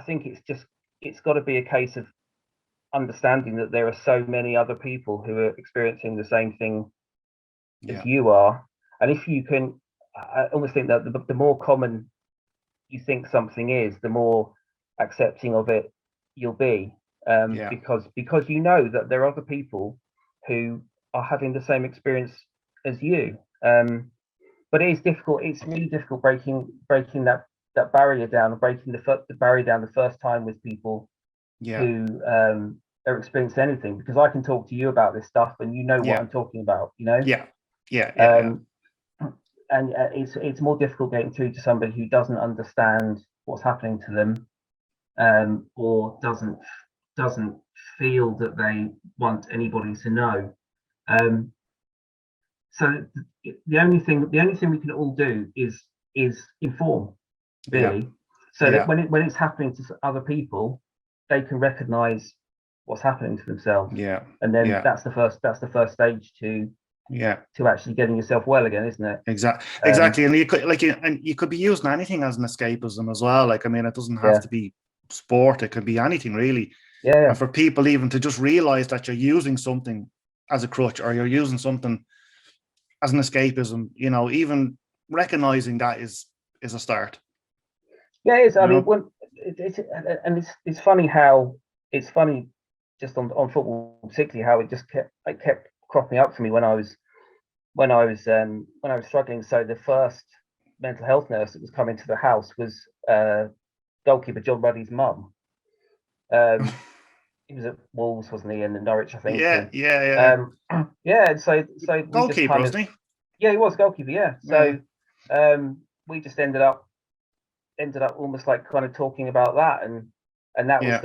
Speaker 2: think it's got to be a case of understanding that there are so many other people who are experiencing the same thing as you are, and if you can, I almost think that the more common you think something is, the more accepting of it you'll be, because you know that there are other people who are having the same experience as you. But it is difficult. It's really difficult breaking that barrier down, breaking the barrier down the first time with people who are experiencing anything, because I can talk to you about this stuff and you know what I'm talking about, and it's more difficult getting through to somebody who doesn't understand what's happening to them, or doesn't feel that they want anybody to know. So the only thing we can all do is inform, really, so that when it's happening to other people, they can recognise what's happening to themselves. And then that's the first stage to actually getting yourself well again, isn't it?
Speaker 1: Exactly. And you could be using anything as an escapism as well. Like, I mean, it doesn't have to be sport, it could be anything really. And for people even to just realize that you're using something as a crutch, or you're using something as an escapism, you know, even recognizing that is a start.
Speaker 2: Yeah, it is. I mean, it's funny how just on football particularly, how it just kept cropping up for me when I was struggling. So the first mental health nurse that was coming to the house was goalkeeper John Ruddy's mum. He was at Wolves, wasn't he, in Norwich, I think.
Speaker 1: Yeah.
Speaker 2: And so
Speaker 1: goalkeeper, wasn't he?
Speaker 2: Yeah, he was goalkeeper. Yeah. So we just ended up almost like kind of talking about that, and that was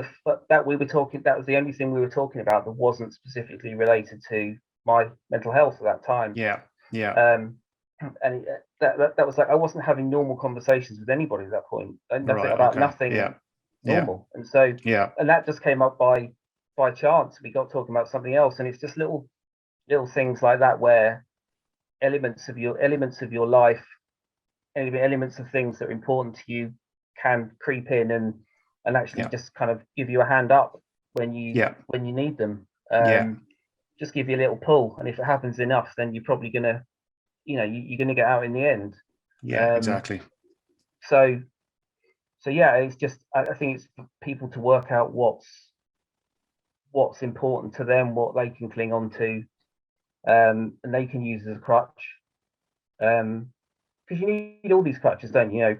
Speaker 2: that we were talking. That was the only thing we were talking about that wasn't specifically related to my mental health at that time. And that was like, I wasn't having normal conversations with anybody at that point. Nothing normal. And so and that just came up by chance. We got talking about something else, and it's just little things like that where elements of your life, elements of things that are important to you can creep in and actually just kind of give you a hand up when you need them. Just give you a little pull, and if it happens enough, then you're probably gonna, you're gonna get out in the end.
Speaker 1: Exactly.
Speaker 2: So it's just, I think it's for people to work out what's important to them, what they can cling on to, and they can use as a crutch. Because you need all these crutches, don't you?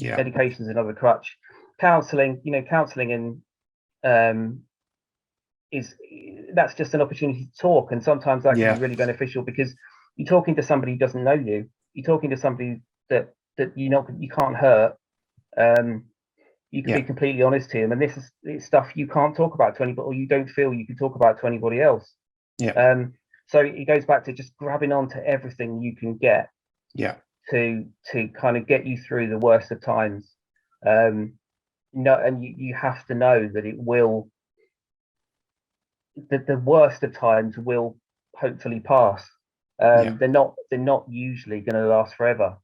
Speaker 2: Medication is another crutch. Counselling, and that's just an opportunity to talk, and sometimes that can be really beneficial, because you're talking to somebody who doesn't know you. You're talking to somebody that you can't hurt. You can be completely honest to them, and this is stuff you can't talk about to anybody, or you don't feel you can talk about to anybody else. So it goes back to just grabbing onto everything you can get. To kind of get you through the worst of times. And you have to know that the worst of times will hopefully pass. They're not usually going to last forever.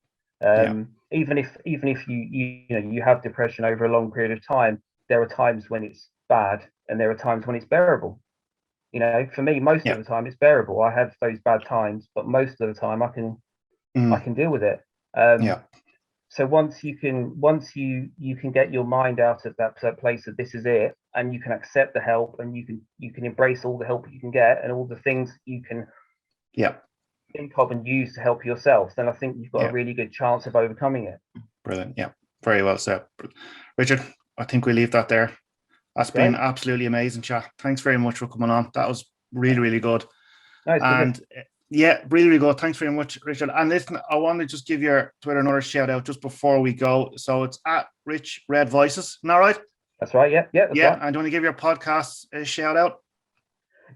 Speaker 2: Even if you have depression over a long period of time, there are times when it's bad and there are times when it's bearable. For me, most of the time it's bearable. I have those bad times, but most of the time I can deal with it. So once you can get your mind out of that place of this is it, and you can accept the help, and you can embrace all the help you can get, and all the things you can think of and use to help yourself, then I think you've got a really good chance of overcoming it.
Speaker 1: Brilliant. Yeah, very well said, Richard. I think we leave that there. That's been absolutely amazing chat. Thanks very much for coming on. That was really, really good. And really, really good. Thanks very much, Richard. And listen, I want to just give your Twitter another shout out just before we go. So it's at Rich Red Voices. Isn't that right?
Speaker 2: That's right. Yeah. That's right.
Speaker 1: And do you want to give your podcast a shout out?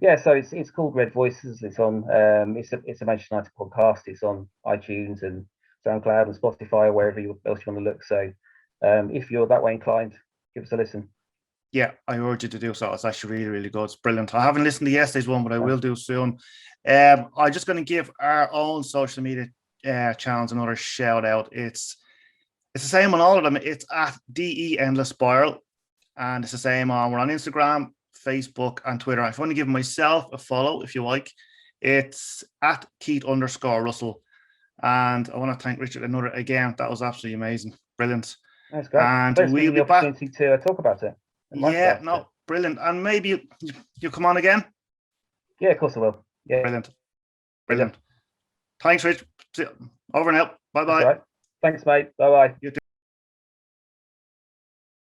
Speaker 2: Yeah. So it's called Red Voices. It's on. It's a Manchester United podcast. It's on iTunes and SoundCloud and Spotify, or wherever else you want to look. So if you're that way inclined, give us a listen.
Speaker 1: Yeah, I urge you to do so. It's actually really, really good. It's brilliant. I haven't listened to yesterday's one, but I will do soon. I'm just going to give our own social media channels another shout out. It's the same on all of them. It's at DE Endless Spiral, and it's the same on. We're on Instagram, Facebook, and Twitter. If you want to give myself a follow, if you like, it's at Keith_Russell. And I want to thank Richard again. That was absolutely amazing, brilliant.
Speaker 2: That's great.
Speaker 1: And
Speaker 2: we'll be back to talk about it.
Speaker 1: Brilliant. And maybe you come on again?
Speaker 2: Yeah, of course I will. Yeah.
Speaker 1: Brilliant. Thanks, Rich. Over and out. Bye-bye.
Speaker 2: Right. Thanks, mate. Bye-bye.
Speaker 1: You too.